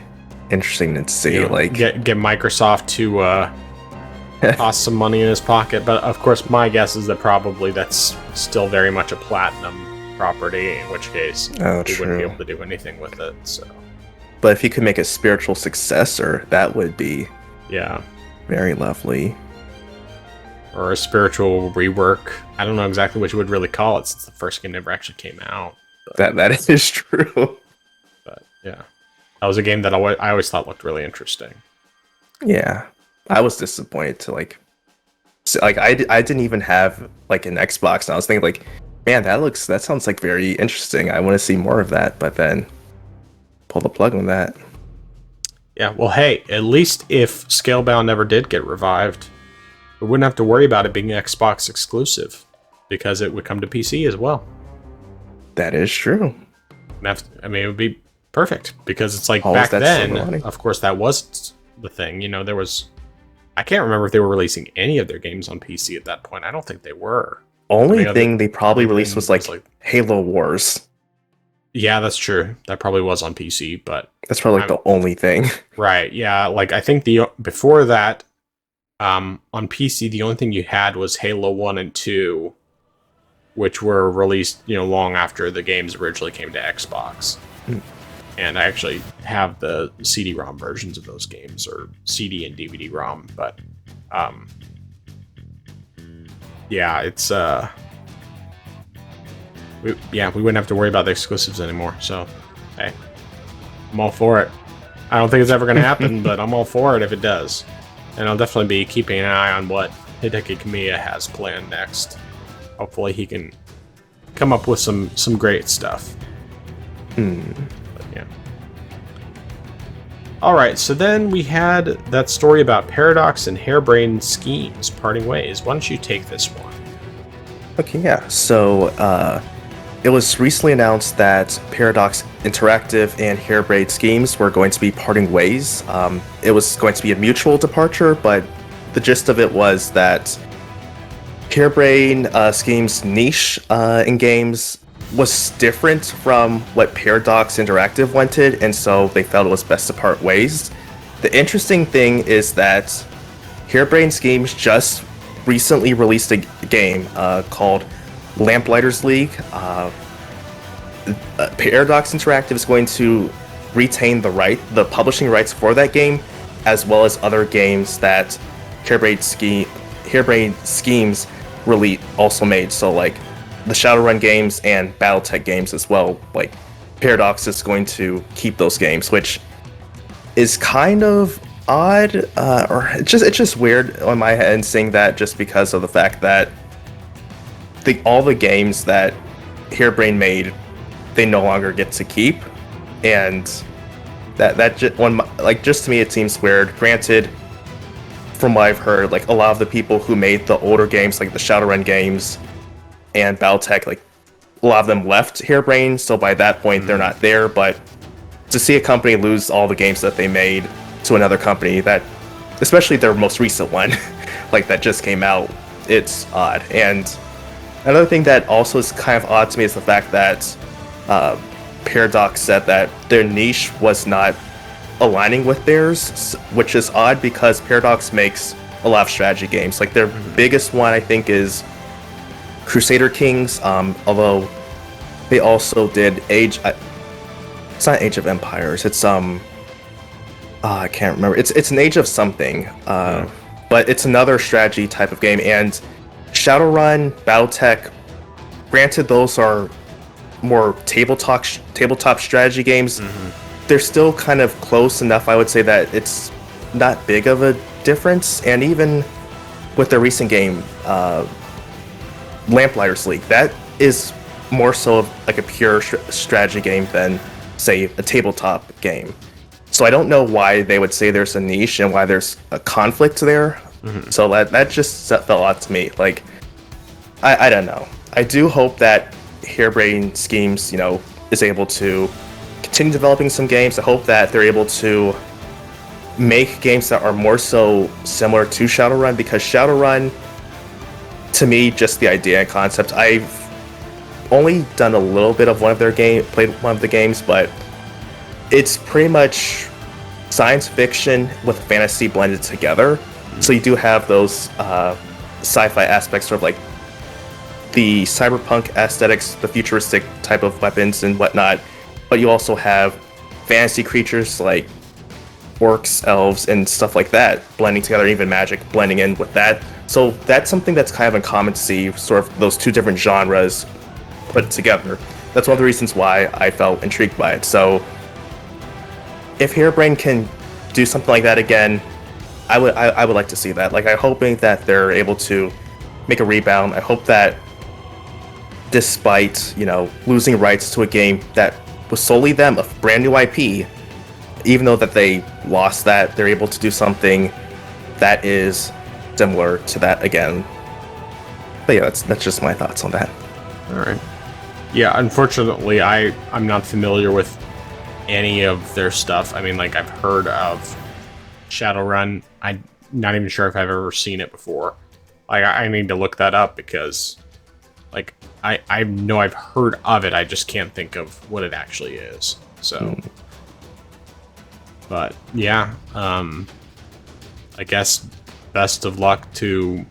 interesting to see. You know, like get Microsoft to toss some money in his pocket, but of course my guess is that probably that's still very much a Platinum property, in which case he wouldn't be able to do anything with it. So, but if he could make a spiritual successor, that would be very lovely. Or a spiritual rework. I don't know exactly what you would really call it, since the first game never actually came out. But that is true. But yeah, that was a game that I always thought looked really interesting. Yeah, I was disappointed to I didn't even have like an Xbox, and I was thinking like, man, that sounds like very interesting. I want to see more of that, but then pull the plug on that. Yeah, well, hey, at least if Scalebound never did get revived, we wouldn't have to worry about it being Xbox exclusive, because it would come to PC as well. That is true. I mean, it would be perfect, because it's like Always back then, of course, that was the thing. You know, I can't remember if they were releasing any of their games on PC at that point. I don't think they were. Only thing they probably released was like Halo Wars. Yeah, that's true. That probably was on PC, but that's probably the only thing. Right, yeah. Like, I think before that, on PC, the only thing you had was Halo 1 and 2, which were released, long after the games originally came to Xbox. And I actually have the CD-ROM versions of those games, or CD and DVD-ROM, but yeah, it's we wouldn't have to worry about the exclusives anymore. So, hey, I'm all for it. I don't think it's ever going to happen, but I'm all for it if it does. And I'll definitely be keeping an eye on what Hideki Kamiya has planned next. Hopefully he can come up with some great stuff. But yeah. Alright, so then we had that story about Paradox and Harebrained Schemes parting ways. Why don't you take this one? Okay, yeah. So, it was recently announced that Paradox Interactive and Harebrained Schemes were going to be parting ways. It was going to be a mutual departure, but the gist of it was that Harebrained Schemes' niche in games was different from what Paradox Interactive wanted, and so they felt it was best to part ways. The interesting thing is that Harebrained Schemes just recently released a game called Lamplighters League. Paradox Interactive is going to retain the publishing rights for that game, as well as other games that Harebrained Schemes really also made. So like the Shadowrun games and BattleTech games as well. Like Paradox is going to keep those games, which is kind of odd, or it's just weird on my end saying that, just because of the fact that all the games that Harebrained made, they no longer get to keep, and that just to me it seems weird. Granted, from what I've heard, like a lot of the people who made the older games, like the Shadowrun games and BattleTech, like a lot of them left Harebrained, so by that point they're not there. But to see a company lose all the games that they made to another company, that, especially their most recent one, like that just came out, it's odd. And another thing that also is kind of odd to me is the fact that Paradox said that their niche was not aligning with theirs, which is odd because Paradox makes a lot of strategy games. Like their biggest one, I think, is Crusader Kings, although they also did it's not Age of Empires, it's I can't remember, it's an Age of something, but it's another strategy type of game. And Shadowrun, BattleTech, granted those are more tabletop strategy games, they're still kind of close enough, I would say, that it's not big of a difference. And even with their recent game, Lamplighters League, that is more so of like a pure strategy game than, say, a tabletop game. So I don't know why they would say there's a niche and why there's a conflict there. So that just felt odd to me. Like, I don't know. I do hope that Harebrained Schemes, is able to continue developing some games. I hope that they're able to make games that are more so similar to Shadowrun, because Shadowrun, to me, just the idea and concept, I've only done a little bit of played one of the games, but it's pretty much science fiction with fantasy blended together. So you do have those sci-fi aspects, sort of like the cyberpunk aesthetics, the futuristic type of weapons and whatnot, but you also have fantasy creatures like orcs, elves, and stuff like that blending together, even magic blending in with that. So that's something that's kind of uncommon to see, sort of those two different genres put together. That's one of the reasons why I felt intrigued by it. So if Harebrained can do something like that again, I would like to see that. Like, I'm hoping that they're able to make a rebound. I hope that despite, losing rights to a game that was solely them, a brand new IP, even though that they lost that, they're able to do something that is similar to that again. But yeah, that's just my thoughts on that. All right. Yeah, unfortunately, I'm not familiar with any of their stuff. I mean, like, I've heard of Shadowrun. I'm not even sure if I've ever seen it before. Like, I need to look that up because, like, I know I've heard of it. I just can't think of what it actually is. So, but yeah, I guess best of luck to,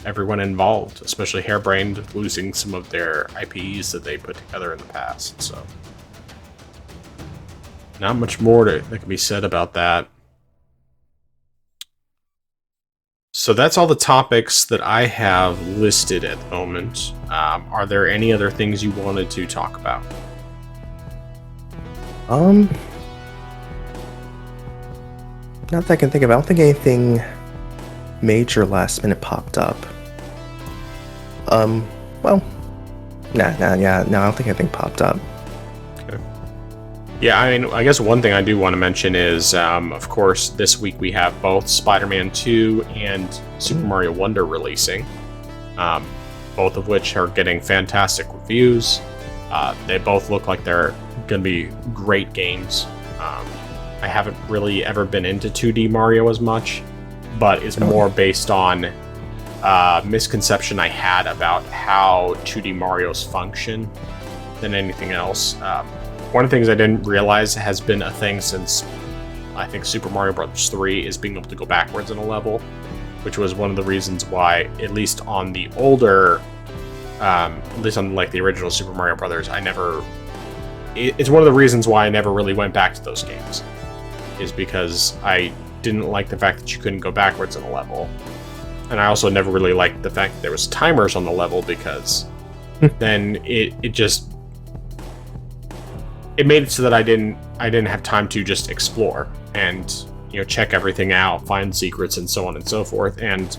everyone involved, especially Harebrained losing some of their IPs that they put together in the past. So, not much more that can be said about that. So that's all the topics that I have listed at the moment. Are there any other things you wanted to talk about? Not that I can think of. I don't think anything major last minute popped up. Well, no, I don't think anything popped up. Okay. Yeah, I mean, I guess one thing I do want to mention is, of course, this week we have both Spider-Man 2 and Super Mario Wonder releasing, both of which are getting fantastic reviews. They both look like they're going to be great games. I haven't really ever been into 2D Mario as much, but it's more based on misconception I had about how 2D Marios function than anything else. One of the things I didn't realize has been a thing since, I think, Super Mario Bros. 3 is being able to go backwards in a level, which was one of the reasons why, at least on the older, at least on like the original Super Mario Brothers, it's one of the reasons why I never really went back to those games, is because I didn't like the fact that you couldn't go backwards in a level. And I also never really liked the fact that there was timers on the level, because then it made it so that I didn't have time to just explore and check everything out, find secrets, and so on and so forth. And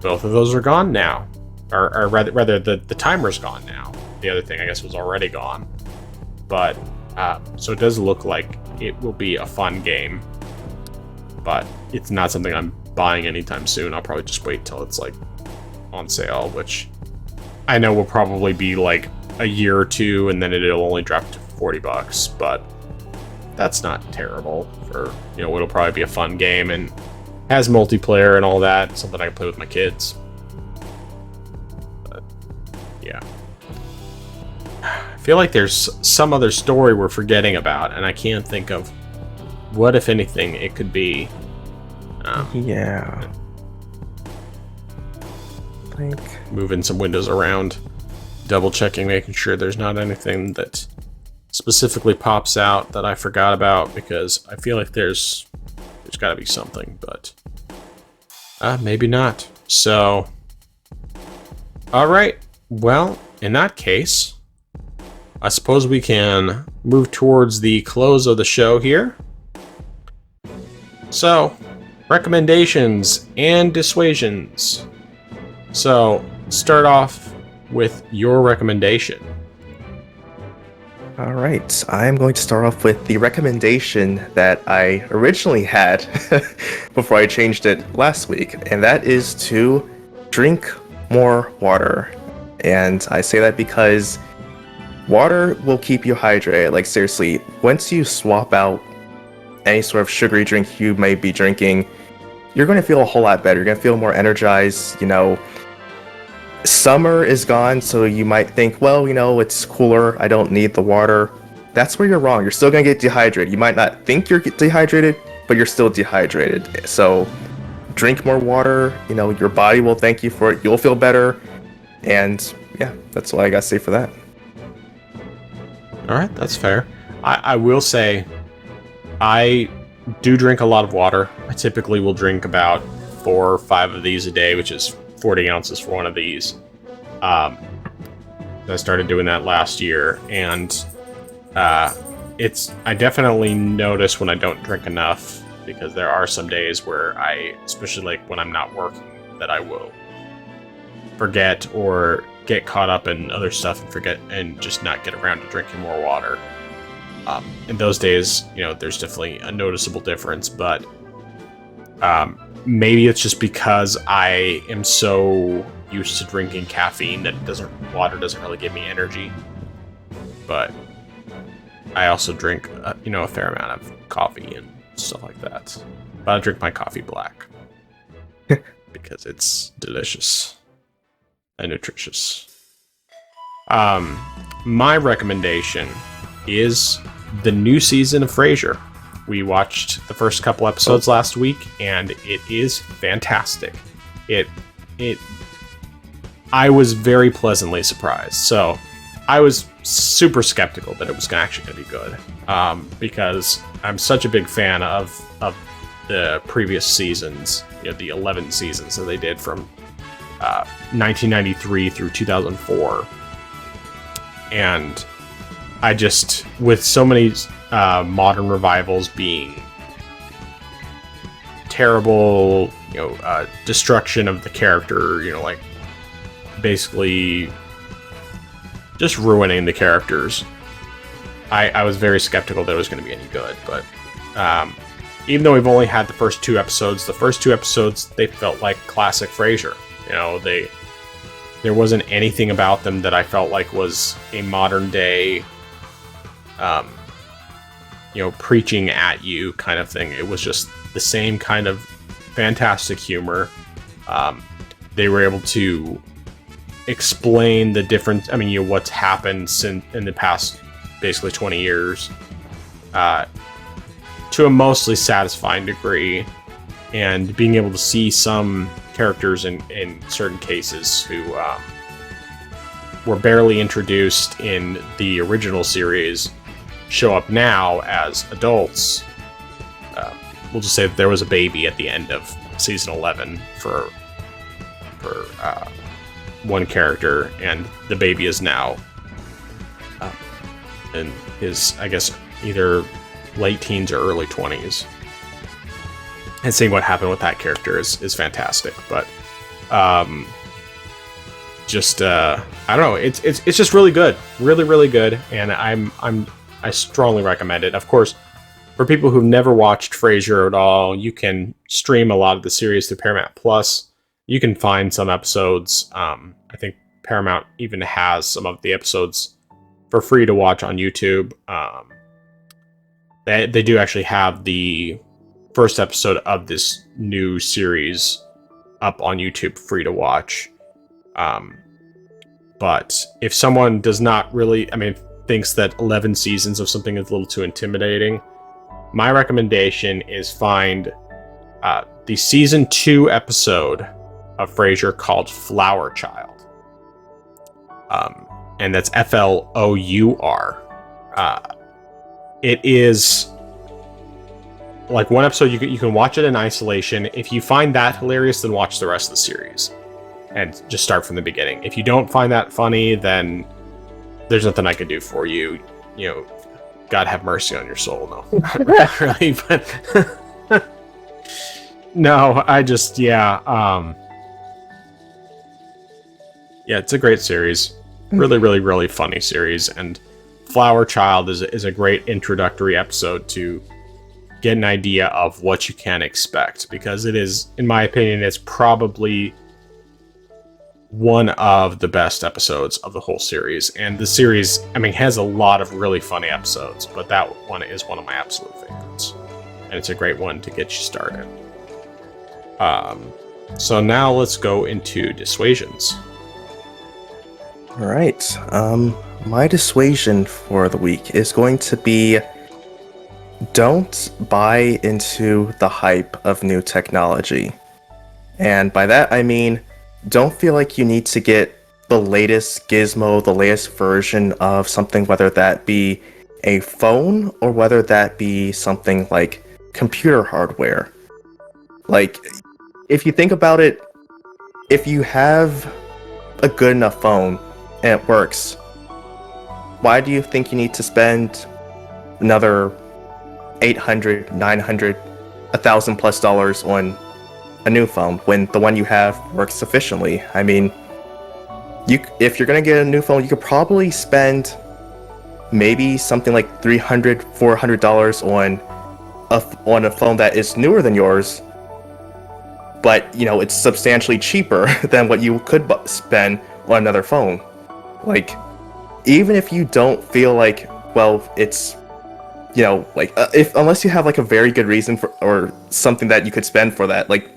both of those are gone now, or rather the timer's gone now. The other thing, I guess, was already gone. But so it does look like it will be a fun game, but it's not something I'm buying anytime soon. I'll probably just wait till it's like on sale, which I know will probably be like a year or two, and then it'll only drop to $40, but that's not terrible for, it'll probably be a fun game and has multiplayer and all that, something I can play with my kids. But yeah, I feel like there's some other story we're forgetting about, and I can't think of what, if anything, it could be. Yeah. Like, moving some windows around, double checking, making sure there's not anything that specifically pops out that I forgot about, because I feel like there's got to be something, but maybe not. So, all right. Well, in that case, I suppose we can move towards the close of the show here. So, recommendations and dissuasions. So, start off with your recommendation. all right, I'm going to start off with the recommendation that I originally had before I changed it last week, and that is to drink more water. And I say that because water will keep you hydrated. Like, seriously, once you swap out any sort of sugary drink you may be drinking, you're going to feel a whole lot better. You're going to feel more energized. Summer is gone, so you might think, well, it's cooler, I don't need the water. That's where you're wrong. You're still going to get dehydrated. You might not think you're dehydrated, but you're still dehydrated. So drink more water. Your body will thank you for it. You'll feel better. And yeah, that's all I got to say for that. All right, that's fair. I will say, I do drink a lot of water. I typically will drink about 4 or 5 of these a day, which is 40 ounces for one of these. I started doing that last year, and I definitely notice when I don't drink enough, because there are some days where especially like when I'm not working, that I will forget or get caught up in other stuff and forget and just not get around to drinking more water. In those days, there's definitely a noticeable difference, but maybe it's just because I am so used to drinking caffeine that water doesn't really give me energy. But I also drink, a fair amount of coffee and stuff like that. But I drink my coffee black because it's delicious and nutritious. My recommendation is the new season of Frasier. We watched the first couple episodes last week, and it is fantastic. I was very pleasantly surprised. So I was super skeptical that it was actually going to be good, because I'm such a big fan of the previous seasons, the 11 seasons that they did from 1993 through 2004. And I just, with so many modern revivals being terrible, destruction of the character, like basically just ruining the characters, I was very skeptical that it was going to be any good. But even though we've only had the first 2 episodes, they felt like classic Frasier. There wasn't anything about them that I felt like was a modern day, preaching at you kind of thing. It was just the same kind of fantastic humor. They were able to explain the difference. What's happened in the past basically 20 years, to a mostly satisfying degree, and being able to see some characters in certain cases who were barely introduced in the original series show up now as adults. We'll just say that there was a baby at the end of season 11 for one character, and the baby is now in his, I guess, either late teens or early 20s. And seeing what happened with that character is fantastic. But I don't know, it's just really good, really good, and I strongly recommend it. Of course, for people who've never watched Frasier at all, you can stream a lot of the series through Paramount Plus. You can find some episodes. I think Paramount even has some of the episodes for free to watch on YouTube. They do actually have the first episode of this new series up on YouTube free to watch. But if someone does not really, thinks that 11 seasons of something is a little too intimidating, my recommendation is find the season 2 episode of Frasier called Flower Child. And that's Flour. It is like one episode. You can watch it in isolation. If you find that hilarious, then watch the rest of the series and just start from the beginning. If you don't find that funny, then there's nothing I could do for you. God have mercy on your soul. No, not really, but no, I just, yeah, it's a great series. Really funny series, and Flower Child is a great introductory episode to get an idea of what you can expect, because it is, in my opinion, it's probably one of the best episodes of the whole series. And the series, I mean, has a lot of really funny episodes, but that one is one of my absolute favorites. And it's a great one to get you started. So now let's go into dissuasions. All right. My dissuasion for the week is going to be, don't buy into the hype of new technology. And by that, I mean, don't feel like you need to get the latest gizmo, the latest version of something, whether that be a phone or whether that be something like computer hardware. Like, if you think about it, if you have a good enough phone and it works, why do you think you need to spend another $800, $900, $1,000+ on a new phone when the one you have works sufficiently? I mean, if you're gonna get a new phone, you could probably spend maybe something like $300, $400 on a phone that is newer than yours, but it's substantially cheaper than what you could spend on another phone. Like, even if you don't feel like, well, it's unless you have like a very good reason for, or something that you could spend for that, like,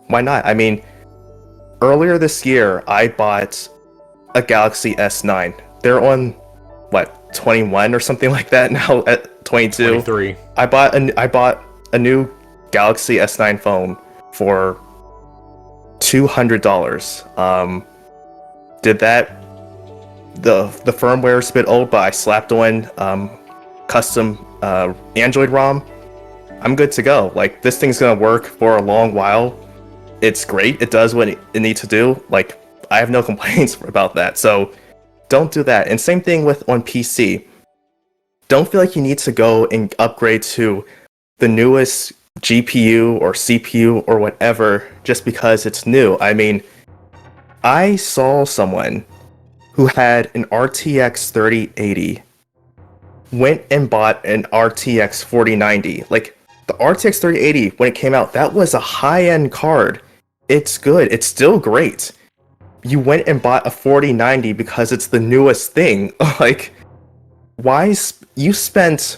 why not? I mean, earlier this year, I bought a Galaxy S9. They're on, what, 21 or something like that now, at 22? 23. I bought a new Galaxy S9 phone for $200. Did that. The firmware is a bit old, but I slapped on custom Android ROM. I'm good to go. Like, this thing's gonna work for a long while. It's great. It does what it needs to do. Like, I have no complaints about that. So don't do that. And same thing on PC. Don't feel like you need to go and upgrade to the newest GPU or CPU or whatever just because it's new. I mean, I saw someone who had an RTX 3080 went and bought an RTX 4090. Like, the RTX 3080, when it came out, that was a high-end card. It's good. It's still great. You went and bought a 4090 because it's the newest thing. Like, you spent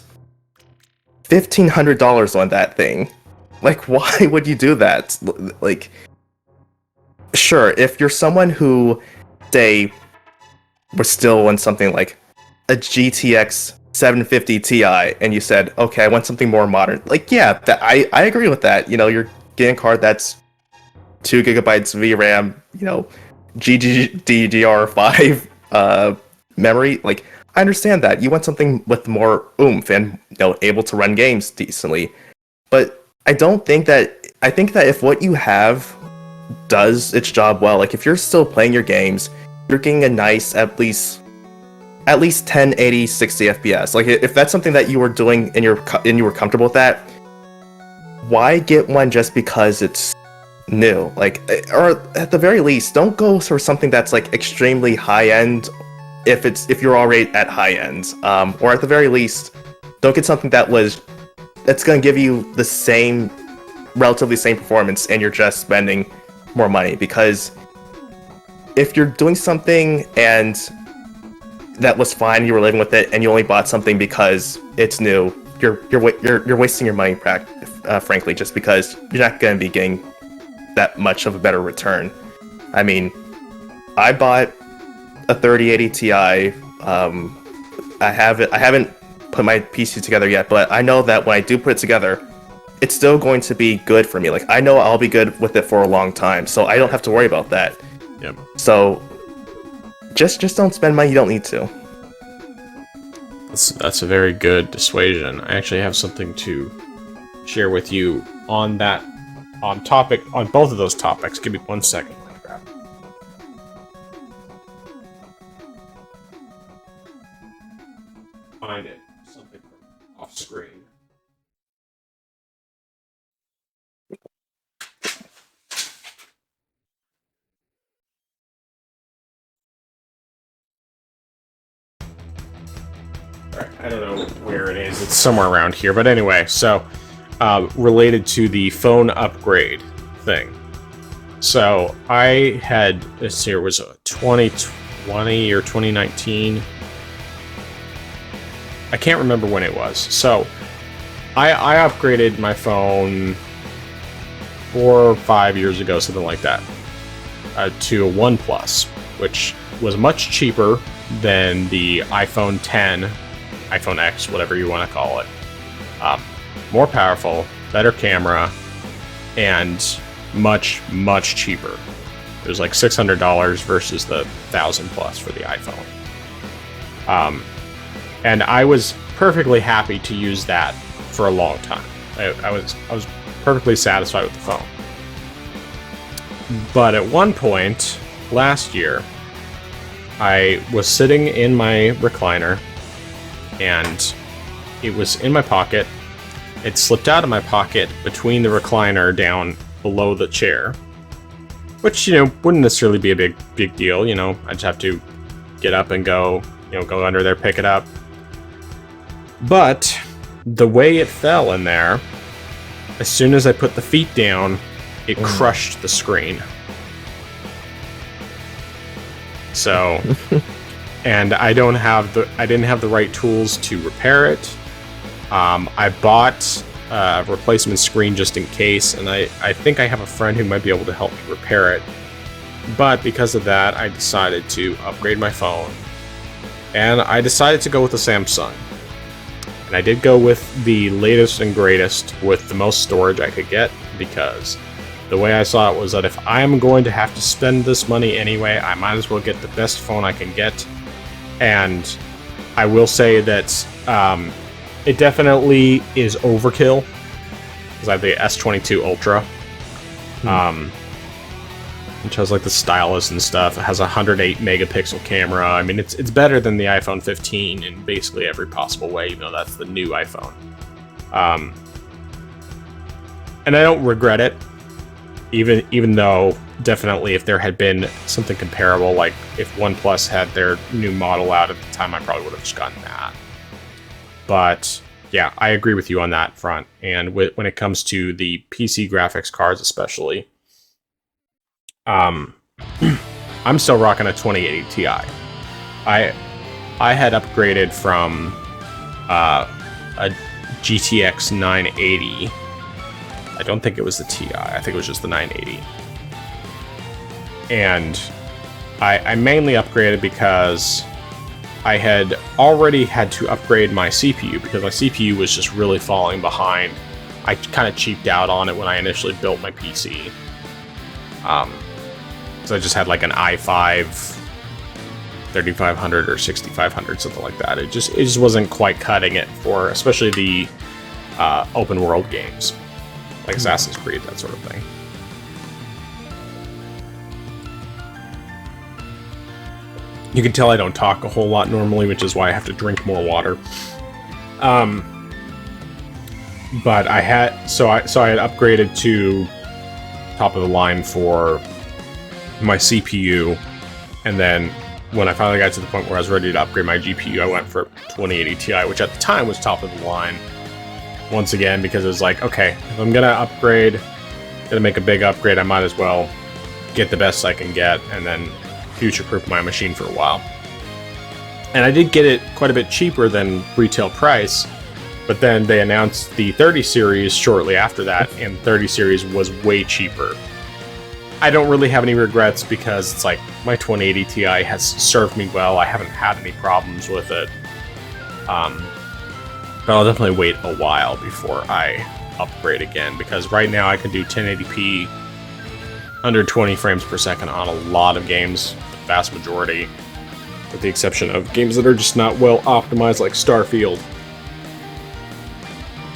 $1,500 on that thing. Like, why would you do that? Like, sure, if you're someone who, say, was still on something like a GTX 750 Ti, and you said, okay, I want something more modern. Like, yeah, I agree with that. You're getting a card that's 2 gigabytes VRAM, GDDR5 memory. Like, I understand that. You want something with more oomph and, able to run games decently. But I think that if what you have does its job well, like, if you're still playing your games, you're getting a nice, at least 1080 60 FPS. Like, if that's something that you were doing and you were comfortable with that, why get one just because it's new? Like, or at the very least, don't go for something that's like extremely high end if you're already at high end. Or at the very least, don't get something that's gonna give you the relatively same performance and you're just spending more money. Because if you're doing something and that was fine, you were living with it, and you only bought something because it's new, you're wasting your money, frankly, just because you're not going to be getting that much of a better return. I mean, I bought a 3080 Ti. I haven't put my PC together yet, but I know that when I do put it together, it's still going to be good for me. Like, I know I'll be good with it for a long time, so I don't have to worry about that. Yep. So just don't spend money you don't need to. That's a very good dissuasion. I actually have something to share with you on both of those topics. Give me 1 second. Find it. Something off screen. I don't know where it is. It's somewhere around here. But anyway, so related to the phone upgrade thing. So I had, let's see, it was 2020 or 2019. I can't remember when it was. So I upgraded my phone 4 or 5 years ago, something like that, to a OnePlus, which was much cheaper than the iPhone 10, iPhone X, whatever you want to call it. More powerful, better camera, and much, much cheaper. It was like $600 versus the $1,000 plus for the iPhone. And I was perfectly happy to use that for a long time. I was perfectly satisfied with the phone. But at one point last year, I was sitting in my recliner, and it was in my pocket. It slipped out of my pocket between the recliner down below the chair, which, wouldn't necessarily be a big deal. I just have to get up and go under there, pick it up. But the way it fell in there, as soon as I put the feet down, it crushed the screen. So, and I didn't have the right tools to repair it. I bought a replacement screen just in case, and I think I have a friend who might be able to help me repair it. But because of that, I decided to upgrade my phone, and I decided to go with the Samsung. And I did go with the latest and greatest with the most storage I could get, because the way I saw it was that if I'm going to have to spend this money anyway, I might as well get the best phone I can get. And I will say that it definitely is overkill, because I have the S22 Ultra, which has like the stylus and stuff. It has a 108 megapixel camera. I mean, it's better than the iPhone 15 in basically every possible way, even though that's the new iPhone. And I don't regret it, even though definitely if there had been something comparable, like if OnePlus had their new model out at the time, I probably would have just gotten that. But yeah, I agree with you on that front. And when it comes to the PC graphics cards especially, I'm still rocking a 2080 Ti. I had upgraded from a GTX 980. I don't think it was the Ti. I think it was just the 980. And I mainly upgraded because I had already had to upgrade my CPU, because my CPU was just really falling behind. I kind of cheaped out on it when I initially built my PC. So I just had like an i5 3500 or 6500, something like that. It just wasn't quite cutting it for, especially the open world games like Assassin's Creed, that sort of thing. You can tell I don't talk a whole lot normally, which is why I have to drink more water. But I had I had upgraded to top of the line for my CPU, and then when I finally got to the point where I was ready to upgrade my GPU, I went for 2080 Ti, which at the time was top of the line. Once again, because it was like, okay, if I'm gonna upgrade, gonna make a big upgrade, I might as well get the best I can get, and then future-proof my machine for a while. And I did get it quite a bit cheaper than retail price, but then they announced the 30 series shortly after that, and 30 series was way cheaper. I don't really have any regrets, because it's like my 2080 Ti has served me well. I haven't had any problems with it. But I'll definitely wait a while before I upgrade again, because right now I can do 1080p, 120 frames per second on a lot of games, the vast majority, with the exception of games that are just not well optimized, like Starfield.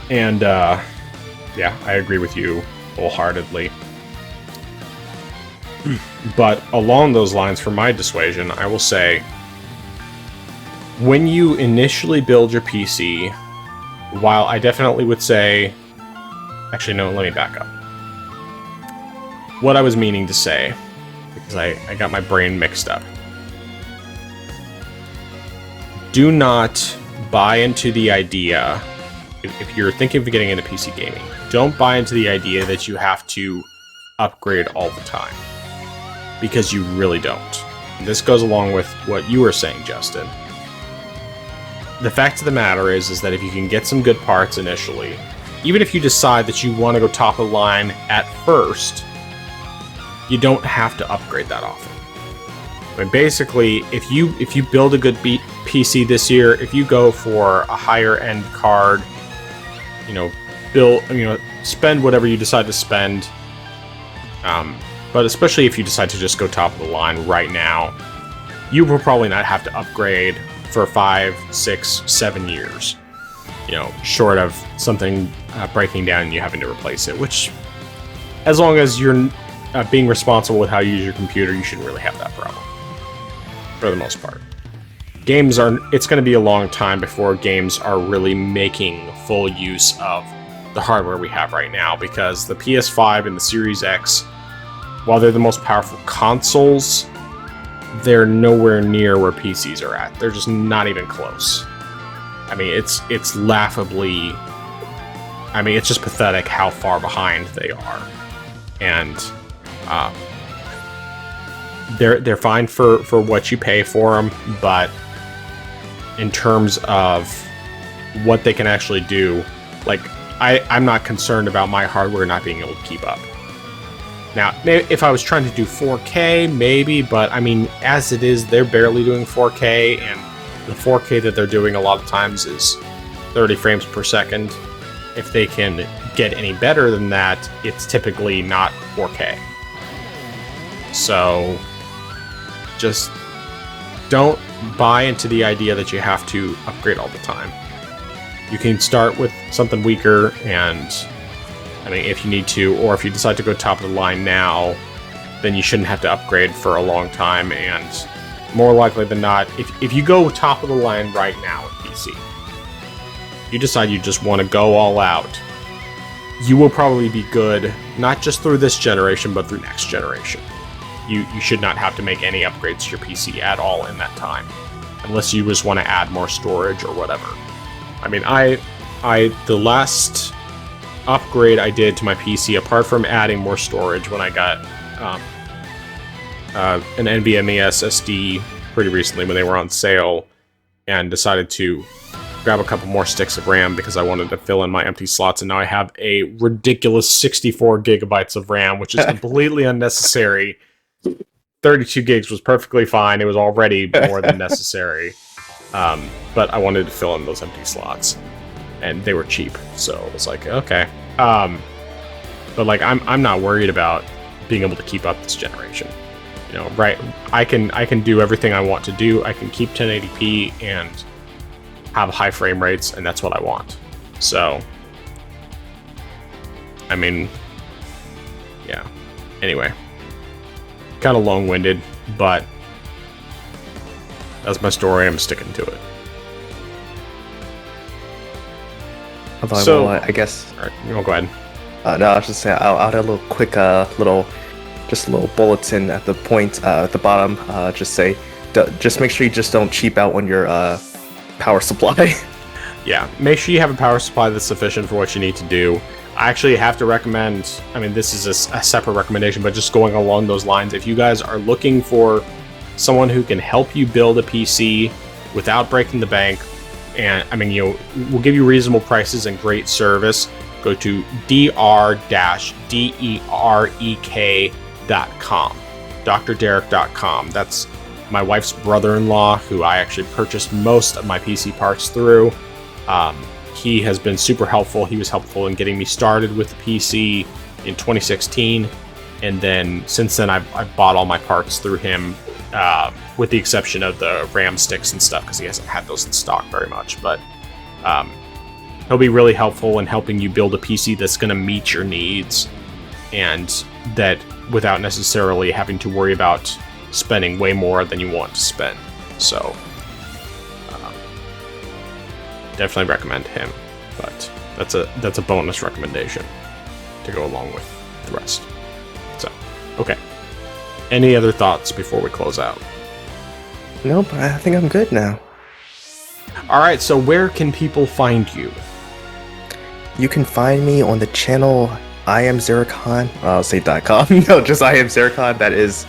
And yeah, I agree with you wholeheartedly. But along those lines, for my dissuasion, I will say, when you initially build your PC, while I definitely would say... Actually, no, let me back up. What I was meaning to say, because I got my brain mixed up. Do not buy into the idea, if you're thinking of getting into PC gaming, don't buy into the idea that you have to upgrade all the time. Because you really don't. This goes along with what you were saying, Justin. The fact of the matter is that if you can get some good parts initially, even if you decide that you want to go top of the line at first, you don't have to upgrade that often. I mean, basically, if you build a good PC this year, if you go for a higher end card, spend whatever you decide to spend. But especially if you decide to just go top of the line right now, you will probably not have to upgrade for 5, 6, 7 years. Short of something breaking down and you having to replace it, which, as long as you're being responsible with how you use your computer, you shouldn't really have that problem, for the most part. It's going to be a long time before games are really making full use of the hardware we have right now, because the PS5 and the Series X, while they're the most powerful consoles, they're nowhere near where PCs are at. They're just not even close. I mean, it's laughably... I mean, it's just pathetic how far behind they are. And they're fine for what you pay for them, but in terms of what they can actually do, like, I'm not concerned about my hardware not being able to keep up. Now, if I was trying to do 4K, maybe, but I mean, as it is, they're barely doing 4K, and the 4K that they're doing a lot of times is 30 frames per second. If they can get any better than that, it's typically not 4K. So, just don't buy into the idea that you have to upgrade all the time. You can start with something weaker, and I mean, if you need to, or if you decide to go top of the line now, then you shouldn't have to upgrade for a long time, and more likely than not, if you go top of the line right now with PC, you decide you just want to go all out, you will probably be good, not just through this generation, but through next generation. You should not have to make any upgrades to your PC at all in that time, unless you just want to add more storage or whatever. I mean, the last upgrade I did to my PC, apart from adding more storage when I got an NVMe SSD pretty recently when they were on sale, and decided to grab a couple more sticks of RAM because I wanted to fill in my empty slots, and now I have a ridiculous 64 gigabytes of RAM, which is completely unnecessary. 32 gigs was perfectly fine. It was already more than necessary. But I wanted to fill in those empty slots, and they were cheap, so it was like, okay. But like, I'm not worried about being able to keep up this generation. Right? I can do everything I want to do. I can keep 1080p and have high frame rates, and that's what I want. So, I mean, yeah. Anyway, kind of long-winded, but that's my story. I'm sticking to it. So, I guess. All right, go ahead. No, I was just saying, I'll add a little quick, just a little bulletin at the point at the bottom. Just say, just make sure you just don't cheap out on your power supply. Yeah, make sure you have a power supply that's sufficient for what you need to do. I actually have to recommend, I mean, this is a separate recommendation, but just going along those lines, if you guys are looking for someone who can help you build a PC without breaking the bank, and I mean, will give you reasonable prices and great service, go to drderek.com, drderek.com. That's my wife's brother-in-law, who I actually purchased most of my PC parts through. He has been super helpful. He was helpful in getting me started with the PC in 2016, and then since then I've bought all my parts through him, with the exception of the RAM sticks and stuff, because he hasn't had those in stock very much. But he'll be really helpful in helping you build a PC that's going to meet your needs, and that without necessarily having to worry about spending way more than you want to spend. So definitely recommend him, but that's a bonus recommendation to go along with the rest. So, okay. Any other thoughts before we close out? Nope, I think I'm good now. Alright, so where can people find you? You can find me on the channel I am Zeracon. I'll say .com. No, just I am Zeracon. That is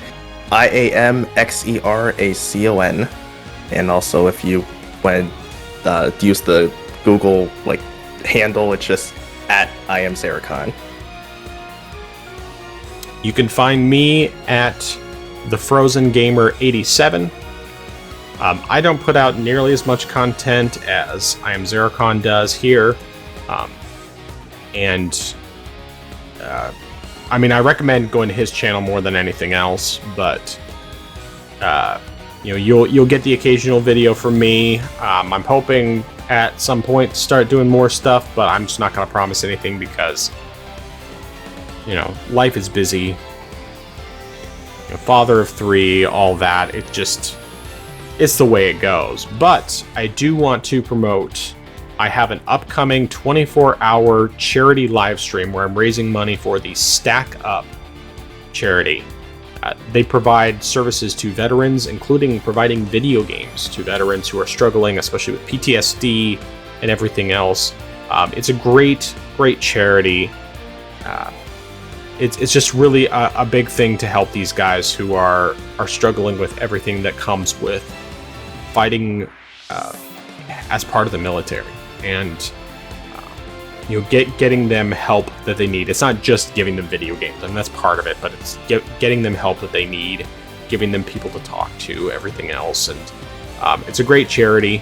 IAMXERACON. And also, if you want to use the Google handle, it's just at I am Zeracon. You can find me at the Frozen Gamer 87. I don't put out nearly as much content as I am Zeracon does here, I recommend going to his channel more than anything else. But you'll get the occasional video from me. I'm hoping at some point to start doing more stuff, but I'm just not going to promise anything because life is busy. Father of 3, all that. It's the way it goes. But I do want to promote, I have an upcoming 24-hour charity live stream where I'm raising money for the Stack Up charity. They provide services to veterans, including providing video games to veterans who are struggling, especially with PTSD and everything else. It's a great charity. It's just really a big thing to help these guys who are struggling with everything that comes with fighting as part of the military, and getting them help that they need. It's not just giving them video games, and that's part of it, but it's getting them help that they need, giving them people to talk to, everything else, and it's a great charity.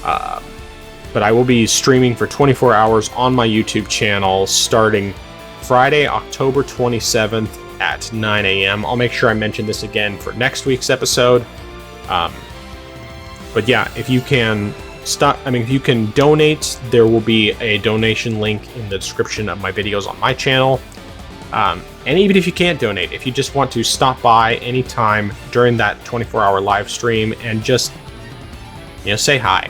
But I will be streaming for 24 hours on my YouTube channel starting Friday, October 27th at 9 a.m. I'll make sure I mention this again for next week's episode. But yeah, if you can donate, there will be a donation link in the description of my videos on my channel. And even if you can't donate, if you just want to stop by anytime during that 24-hour live stream and just, say hi,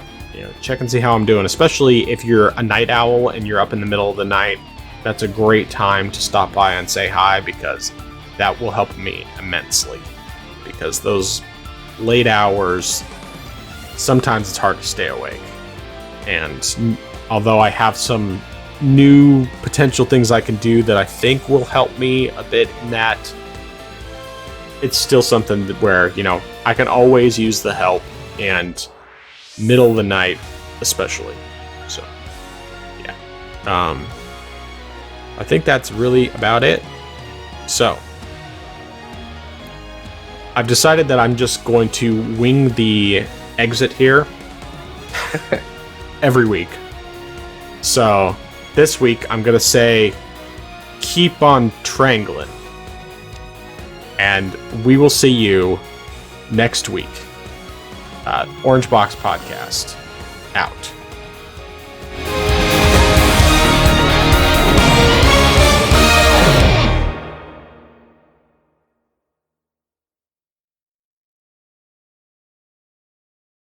check and see how I'm doing, especially if you're a night owl and you're up in the middle of the night, that's a great time to stop by and say hi, because that will help me immensely. Because those late hours, sometimes it's hard to stay awake. And although I have some new potential things I can do that I think will help me a bit in that, it's still something where, I can always use the help, and middle of the night especially. So, yeah. I think that's really about it. So, I've decided that I'm just going to wing the exit here every week. So this week I'm gonna say keep on trangling, and we will see you next week. Orange Box Podcast out.